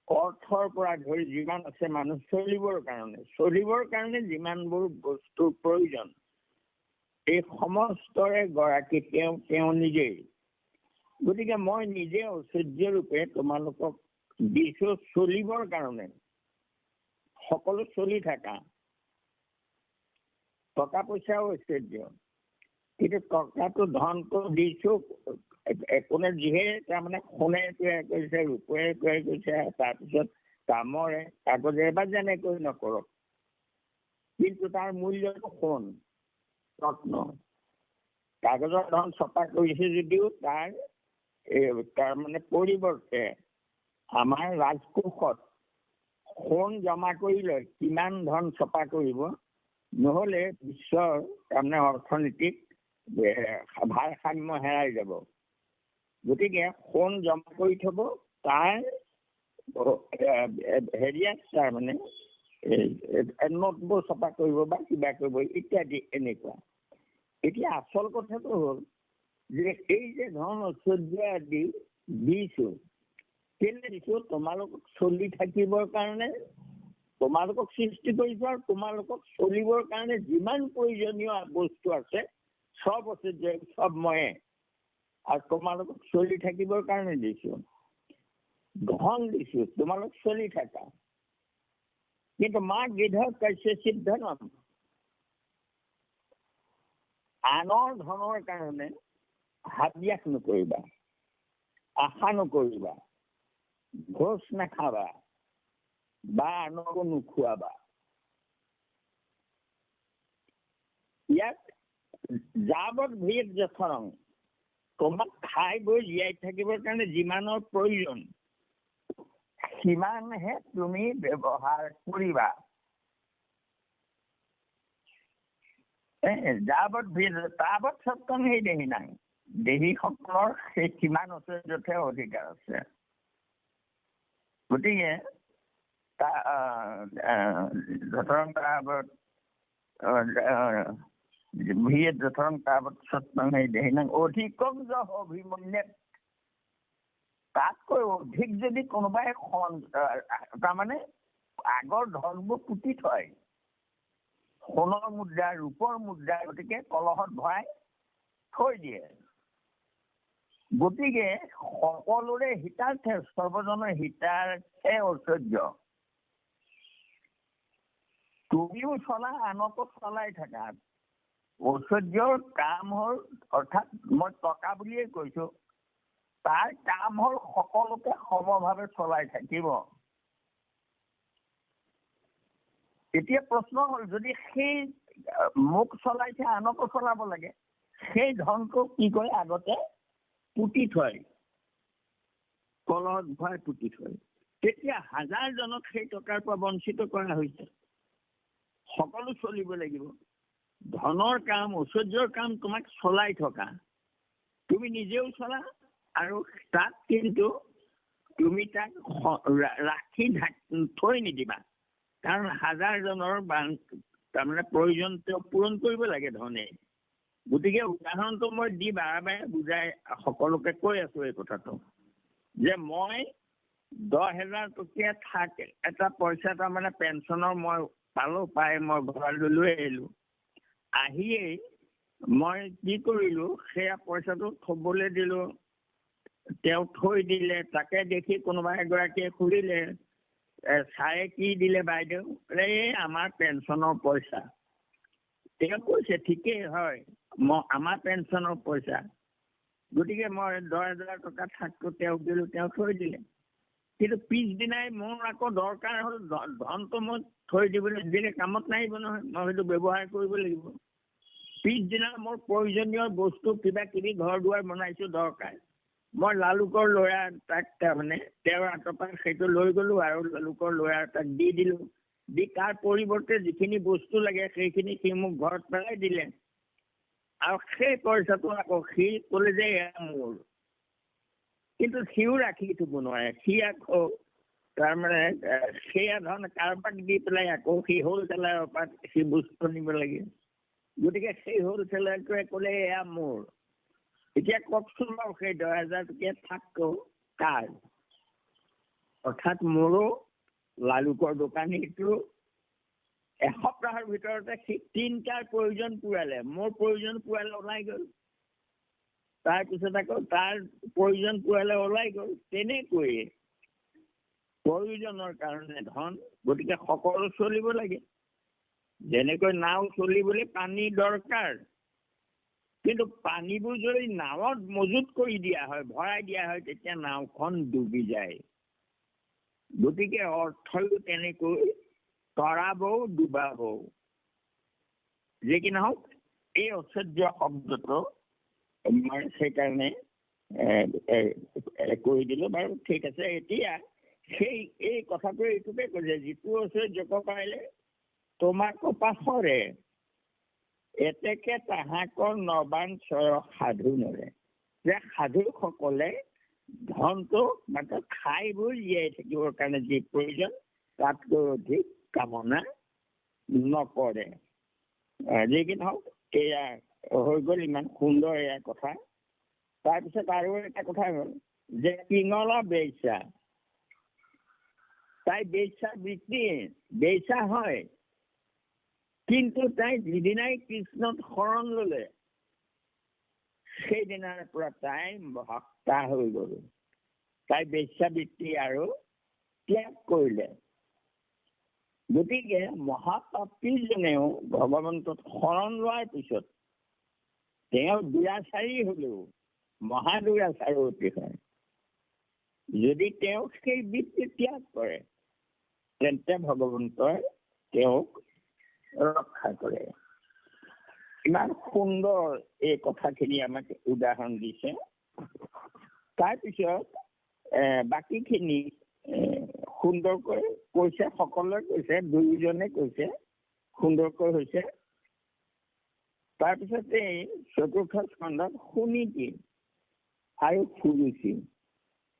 অৰ্থৰ পৰা ধৰি যিমান আছে, মানুহ চলিবৰ কাৰণে যিমানবোৰ বস্তুৰ প্ৰয়োজন, এই সমস্তৰে গৰাকী তেওঁ নিজেই। গতিকে মই নিজে ঐশ্বৰ্য ৰূপে তোমালোকক দিছো চলিবৰ কাৰণে, সকলো চলি থাকা। টকা পইচাও ঐশ্বৰ্য, কিন্তু টকাটো ধনটো দিছো কোনে যিহে তাৰমানে সোণে তৈয়াৰ কৰিছে, ৰূপৰে তৈয়াৰ কৰিছে, তাৰপিছত তামৰে কাগজে বা যেনেকৈ নকৰক, কিন্তু তাৰ মূল্যটো সোণ ৰত্ন। কাগজৰ ধন ছপা কৰিছে যদিও তাৰমানে পৰিৱৰ্তে আমাৰ ৰাজকোষত সোণ জমা কৰি লয়, কিমান ধন ছপা কৰিব, নহলে বিশ্বৰ তাৰমানে অৰ্থনীতিক ভাৰসাম্য হেৰাই যাব। গতিকে সোণ জমা কৰি থব, তাৰ হেৰিয়াত তাৰমানে নোটবোৰ ছপা কৰিব বা কিবা কৰিব ইত্যাদি এনেকুৱা। এতিয়া আচল কথাটো হ'ল যে এই যে ধন ঐশ্বৰ্য আদি দিছো, কেলে দিছো? তোমালোকক চলি থাকিবৰ কাৰণে, তোমালোকক সৃষ্টি কৰিছো, আৰু তোমালোকক চলিবৰ কাৰণে যিমান প্ৰয়োজনীয় বস্তু আছে সব ঐশ্বৰ্য, সব ময়ে, আৰু তোমালোকক চলি থাকিবৰ কাৰণে দিছো। ধন দিছো, তোমালোক চলি থাকা। কিন্তু মা গৃধ কশ্যচিৎ ধনম, আনৰ ধনৰ কাৰণে হাবিয়াস নকৰিবা, আশা নকৰিবা, ঘোষ নাখাবা বা আনকো নোখোৱাবা। ইয়াত যাৱত ভিৰ যথৰং, তোমাক খাই বৈ জীয়াই থাকিবৰ কাৰণে যিমানৰ প্ৰয়োজন সিমানহে তুমি ব্যৱহাৰ কৰিবা। যাৱত ভিৰ তাৱত সত্যং সেই দেহি নাই, দেহীসকলৰ সেই কিমান ঐশ্বৰ্যতহে অধিকাৰ আছে। গতিকে যথৰং তাৱত ভিৰ যথৰং তাৱত সত্যং সেই দেহি নাই অধিকং যহ অভিমন্যেত, তাতকৈ অধিক যদি কোনোবাই তাৰমানে আগৰ ধনবোৰ পুতি থয়, সোণৰ মুদ্ৰা, ৰূপৰ মুদ্ৰা, গতিকে কলহত ভৰাই থৈ দিয়ে। গতিকে সকলোৰে হিতাৰ্থে, সৰ্বজনৰ হিতাৰ্থে ঐশ্বৰ্য। তুমিও চলা, আনকো চলাই থাকা। ঐশ্বৰ্যৰ কাম হ'ল, অৰ্থাৎ মই টকা বুলিয়ে কৈছো, তাৰ কাম হ'ল সকলোকে সমভাৱে চলাই থাকিব। এতিয়া প্ৰশ্ন হ'ল, যদি সেই মোক চলাইছে আনকো চলাব লাগে, সেই ধনটো কি কৰে? আগতে পুতি থয়। কলহত ভৰাই পুতি থয়। তেতিয়া হাজাৰজনক সেই টকাৰ পৰা বঞ্চিত কৰা হৈছে। সকলো চলিব লাগিব। ধনৰ কাম, ঐশ্বৰ্যৰ কাম তোমাক চলাই থকা, তুমি নিজেও চলা, আৰু তাত কিন্তু তুমি তাক ৰাখি থৈ নিদিবা। কাৰণ হাজাৰজনৰ তাৰমানে প্ৰয়োজন তেওঁ পূৰণ কৰিব লাগে ধনে। গতিকে উদাহৰণটো মই দি বাৰে বাৰে বুজাই সকলোকে কৈ আছো এই কথাটো, যে মই 10,000 টকীয়া এটা পইচা তাৰমানে পেঞ্চনৰ মই পাই মই ঘৰলৈ লৈ আহিলো। আহিয়েই মই কি কৰিলো, সেয়া পইচাটো থবলৈ দিলো, তেওঁ থৈ দিলে। তাকে দেখি কোনোবা এগৰাকীয়ে সুধিলে, ছাৰে কি দিলে বাইদেউ? এই আমাৰ পেঞ্চনৰ পইচা। তেওঁ কৈছে ঠিকেই হয়, আমাৰ পেঞ্চনৰ পইচা। গতিকে মই 10,000 টকা থাকটো তেওঁক দিলো, তেওঁ থৈ দিলে। কিন্তু পিছদিনাই মোৰ আকৌ দৰকাৰ হ'ল, ধনটো মই থৈ দিবলৈ দিলে কামত নাহিব নহয়, মই সেইটো ব্যৱহাৰ কৰিব লাগিব। পিছদিনা মোৰ প্ৰয়োজনীয় বস্তু কিবা কিবি ঘৰ দুৱাৰ বনাইছো দৰকাৰ, মই লালুকৰ ল'ৰা তাক তাৰমানে তেওঁৰ হাতৰ পৰা সেইটো লৈ গলো আৰু লালুকৰ ল'ৰা তাক দি দিলো। দি তাৰ পৰিৱৰ্তে যিখিনি বস্তু লাগে সেইখিনি সি মোক ঘৰত পেলাই দিলে। আৰু সেই পইচাটো আকৌ সি ক'লে যে এয়া মোৰ। কিন্তু সিও ৰাখি থব নোৱাৰে, সি আকৌ তাৰমানে সেয়া ধৰণ কাৰোবাক দি পেলাই আকৌ সি হ'লচেলাৰৰ পৰা সি বস্তু নিব লাগে। গতিকে সেই হ'লচেলাৰটোৱে ক'লে এয়া মোৰ। এতিয়া কওকচোন বাৰু সেই 10,000 টকীয়া থাকটো কাৰ? অৰ্থাৎ মোৰো, লালুকৰ দোকানীটো এসপ্তাহৰ ভিতৰতে সি 3টাৰ প্ৰয়োজন পূৰালে। মোৰ প্ৰয়োজন পূৰালে ওলাই গ'ল, তাৰপিছত আকৌ তাৰ প্ৰয়োজন পূৰালে ওলাই গ'ল। তেনেকৈয়ে প্ৰয়োজনৰ কাৰণে ধন। গতিকে সকলো চলিব লাগে। যেনেকৈ নাও চলিবলৈ পানী দৰকাৰ, কিন্তু পানীবোৰ যদি নাৱত মজুত কৰি দিয়া হয়, ভৰাই দিয়া হয়, তেতিয়া নাওখন ডুবি যায়। গতিকে অৰ্থও তেনেকৈ তৰাবও ডুবাবও। যি কি নহওক, এই ঐশ্বৰ্য শব্দটো মই সেইকাৰণে কৈ দিলো বাৰু, ঠিক আছে। এতিয়া এই কথাটো এইটোকে কৈছে, যিটো ঐশ্বৰ্য পাৰিলে তোমাক পাছৰে এতেকে তাহাকৰ নবাঞ্চৰ সাধু নৰে। যে সাধুসকলে ধনটো মাত্ৰ খাই বৈ জীয়াই থাকিবৰ কাৰণে যি প্ৰয়োজন তাতকৈ অধিক কামনা নকৰে। যি কি নহওক, এয়া হৈ গ'ল ইমান সুন্দৰ এয়া কথা। তাৰপিছত আৰু এটা কথা হ'ল যে পিঙলা বেইচা, তাই বেইচা বৃত্তি, বেইচা হয়, কিন্তু তাই যিদিনাই কৃষ্ণত শৰণ ললে সেইদিনাৰ পৰা তাই ভক্তা হৈ গ'ল। তাই বেশ্যাবৃত্তি আৰু ত্যাগ কৰিলে। গতিকে মহাপাপীজনেও ভগৱন্তত শৰণ লোৱাৰ পিছত তেওঁ দুৰাচাৰী হলেও মহাদুৰাচাৰী হয়। যদি তেওঁ সেই বৃত্তি ত্যাগ কৰে তেন্তে ভগৱন্তই তেওঁক ৰক্ষা কৰে। ইমান সুন্দৰ এই কথাখিনি আমাক উদাহৰণ দিছে। তাৰপিছত বাকীখিনি সুন্দৰকৈ কৈছে, সকলোৱে কৈছে, দুয়োজনে কৈছে, সুন্দৰকৈ হৈছে। তাৰপিছত এই চতুৰ্থ স্কন্ধত সুনীতি আৰু সুৰুচি,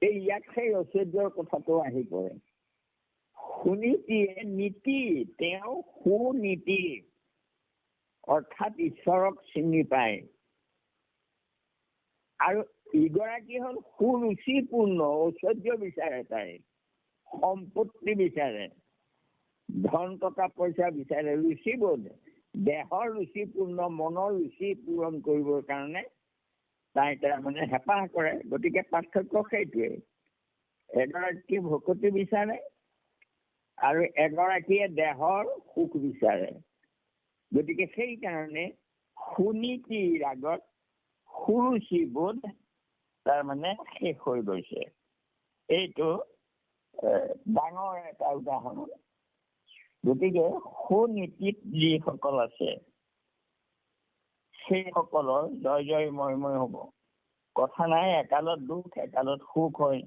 এই ইয়াত সেই ঐশ্বৰ্যৰ কথাটো আহি পৰে। সুনীতিয়ে নীতি, তেওঁ সুনীতি অৰ্থাৎ ঈশ্বৰক চিনি পায়। আৰু ইগৰাকী হ'ল সুৰুচিপূৰ্ণ, ঐশ্বৰ্য বিচাৰে, তাই সম্পত্তি বিচাৰে, ধন টকা পইচা বিচাৰে, ৰুচিবোধ, দেহৰ ৰুচিপূৰ্ণ, মনৰ ৰুচি পূৰণ কৰিবৰ কাৰণে তাই তাৰমানে হেঁপাহ কৰে। গতিকে পাৰ্থক্য সেইটোৱে, এগৰাকী ভকতি বিচাৰে আৰু এগৰাকীয়ে দেহৰ সুখ বিচাৰে। গতিকে সেইকাৰণে সুনীতিৰ আগত সুৰুচিবোধ তাৰমানে শেষ হৈ গৈছে। এইটো ডাঙৰ এটা উদাহৰণ। গতিকে সুনীতিত যিসকল আছে সেইসকলৰ জয় জয় ময় ময় হ'ব। কথা নাই, একালত দুখ একালত সুখ হয়।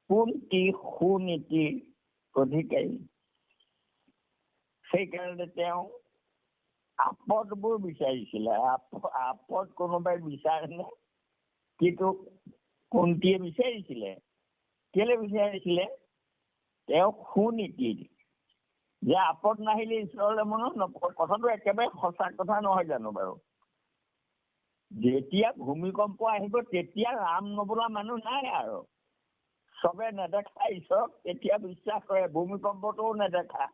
কুন্তি সুনীতিৰ অধিকাৰী। সেইকাৰণে তেওঁ আপদবোৰ বিচাৰিছিলে। আপদ কোনোবাই বিচাৰেনে? কিন্তু কুন্তীয়ে বিচাৰিছিলে। কেলে বিচাৰিছিলে? তেওঁ সুনীতিৰ, যে আপদ নাহিলে ঈশ্বৰলৈ মনত নপৰে। কথাটো একেবাৰে সঁচা কথা নহয় জানো বাৰু? যেতিয়া ভূমিকম্প আহিব তেতিয়া ৰাম নবোলা মানুহ নাই আৰু। চবে নেদেখা ঈশ্বৰক তেতিয়া বিশ্বাস কৰে, ভূমিকম্পটোও নেদেখা,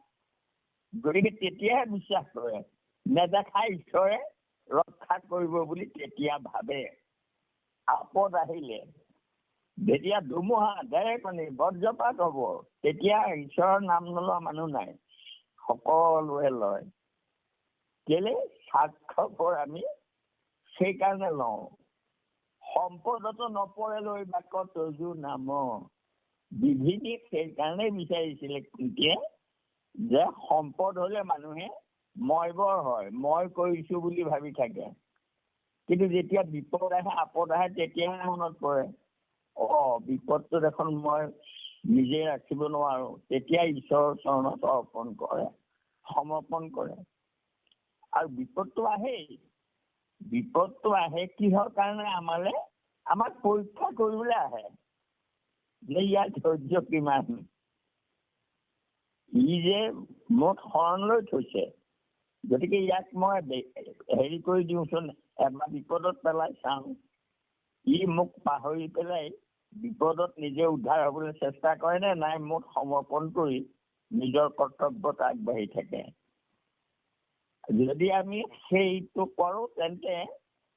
গতিকে তেতিয়াহে বিশ্বাস কৰে। নেদেখা ঈশ্বৰে ৰক্ষা কৰিব বুলি তেতিয়া ভাবে। আপদ আহিলে, যেতিয়া ধুমুহা, ঢেৰেকনি, বজ্ৰপাত হব, তেতিয়া ঈশ্বৰৰ নাম নলোৱা মানুহ নাই, সকলোৱে লয়। কেলে? স্বাৰ্থপৰ আমি, সেইকাৰণে লওঁ। সম্পদতো নপৰে লৈ বাক তজু নাম। বিধিনী সেইকাৰণে বিচাৰিছিলে কুন্তীয়ে, যে সম্পদ হলে মানুহে মইবৰ হয়, মই কৰিছো বুলি ভাবি থাকে। কিন্তু যেতিয়া বিপদ আহে, আপদ আহে, তেতিয়াহে মনত পৰে, বিপদটো দেখোন মই নিজে ৰাখিব নোৱাৰো। তেতিয়া ঈশ্বৰৰ চৰণত অৰ্পণ কৰে, সমৰ্পণ কৰে। আৰু বিপদটো আহেই। বিপদটো আহে কিহৰ কাৰণে? আমাক পৰীক্ষা কৰিবলৈ আহে, যে ইয়াৰ ধৈৰ্য কিমান, ই যে মোক শৰণ লৈ থৈছে, গতিকে ইয়াক মই হেৰি কৰি দিওঁচোন, এবাৰ বিপদত পেলাই চাওঁ। ই মোক পাহৰি পেলাই বিপদত নিজে উদ্ধাৰ হবলৈ চেষ্টা কৰে নে নাই, মোক সমৰ্পণ কৰি নিজৰ কৰ্তব্যত আগবাঢ়ি থাকে। যদি আমি সেইটো কৰো তেন্তে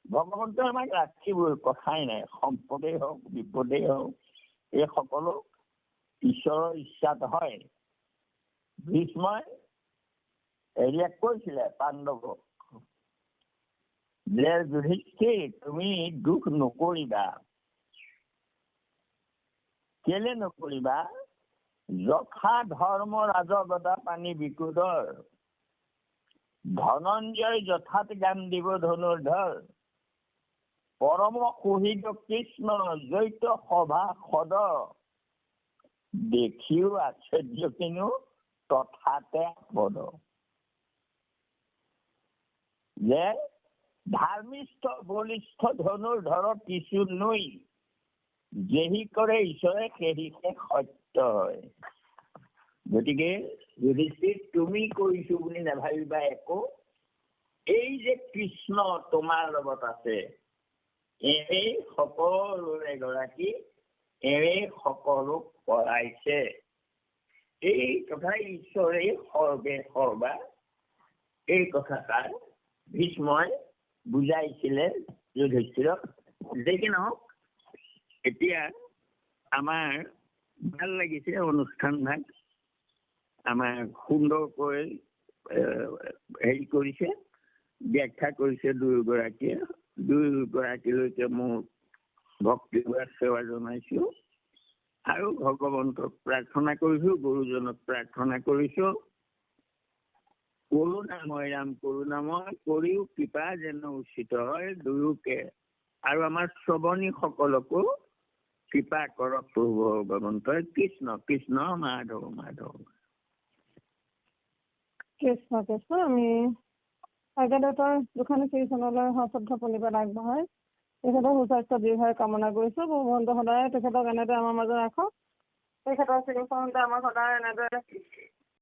ভগৱন্তই আমাক ৰাখিবই, কথাই নাই। সম্পদেই হওক, বিপদেই হওক, এই সকলো ঈশ্বৰৰ ইচ্ছাত হয়। ভীষ্মই হেৰিয়াক কৈছিলে পাণ্ডৱক, যে যুধিষ্ঠিৰ তুমি দুখ নকৰিবা। কেলে নকৰিবা? যথা ধৰ্ম ৰাজগদা পানী বিকুদৰ, ধনঞ্জয় যথাত গান দিব ধনুৰ্ধৰ, পৰম শহীদ কৃষ্ণ জৈত সভা সদ, দেখিও আশ্চৰ্য কিনো তথাতে পদ। যে ধাৰ্মিষ্ঠ বলিষ্ঠ ধনুৰ্ধৰ কিছু নৈ, যেহি কৰে ঈশ্বৰে সেহিহে সত্য হয়। গতিকে যুধিষ্ঠিৰ তুমি কৰিছো বুলি নাভাবিবা একো। এই যে কৃষ্ণ তোমাৰ লগত আছে, এই সকলোৰে গৰাকী, এই সকলোক কৰাইছে। এই কথা ঈশ্বৰে সৰ্বে সৰ্বা, এই কথা তাৰ ভীষ্মই বুজাইছিলে যুধিষ্ঠিৰক। যে কি নহওক, এতিয়া আমাৰ ভাল লাগিছে অনুষ্ঠান ভাগ। আমাৰ সুন্দৰকৈ হেৰি কৰিছে, ব্যাখ্যা কৰিছে দুয়োগৰাকীয়ে। দুয়োগৰাকীলৈকে মোৰ ভক্তি সেৱা জনাইছো আৰু ভগৱন্তক প্ৰাৰ্থনা কৰিছো, গুৰুজনক প্ৰাৰ্থনা কৰিছো। কৰোণাময় ৰাম কৰোণাময়, কৰিও কৃপা যেন উচিত হয় দুয়োকে। আৰু আমাৰ শ্ৰৱণী সকলকো কৃপা কৰক প্ৰভু ভগৱন্তই। কৃষ্ণ কৃষ্ণ, মাধৱ মাধৱ। কৃষ্ণ কৃষ্ণ। আমি আইতাদেউতাৰ দুখানি শ্ৰীচৰণলৈ সশ্ৰদ্ধা প্ৰণিপাত আগবঢ়াই তেখেতৰ সুস্বাস্থ্য দীৰ্ঘায়ু কামনা কৰিছো। ভগৱন্ত সদায় তেখেতক এনেদৰে আমাৰ মাজত ৰাখক। তেখেতৰ শ্ৰীচৰণতে আমাৰ সদায় এনেদৰে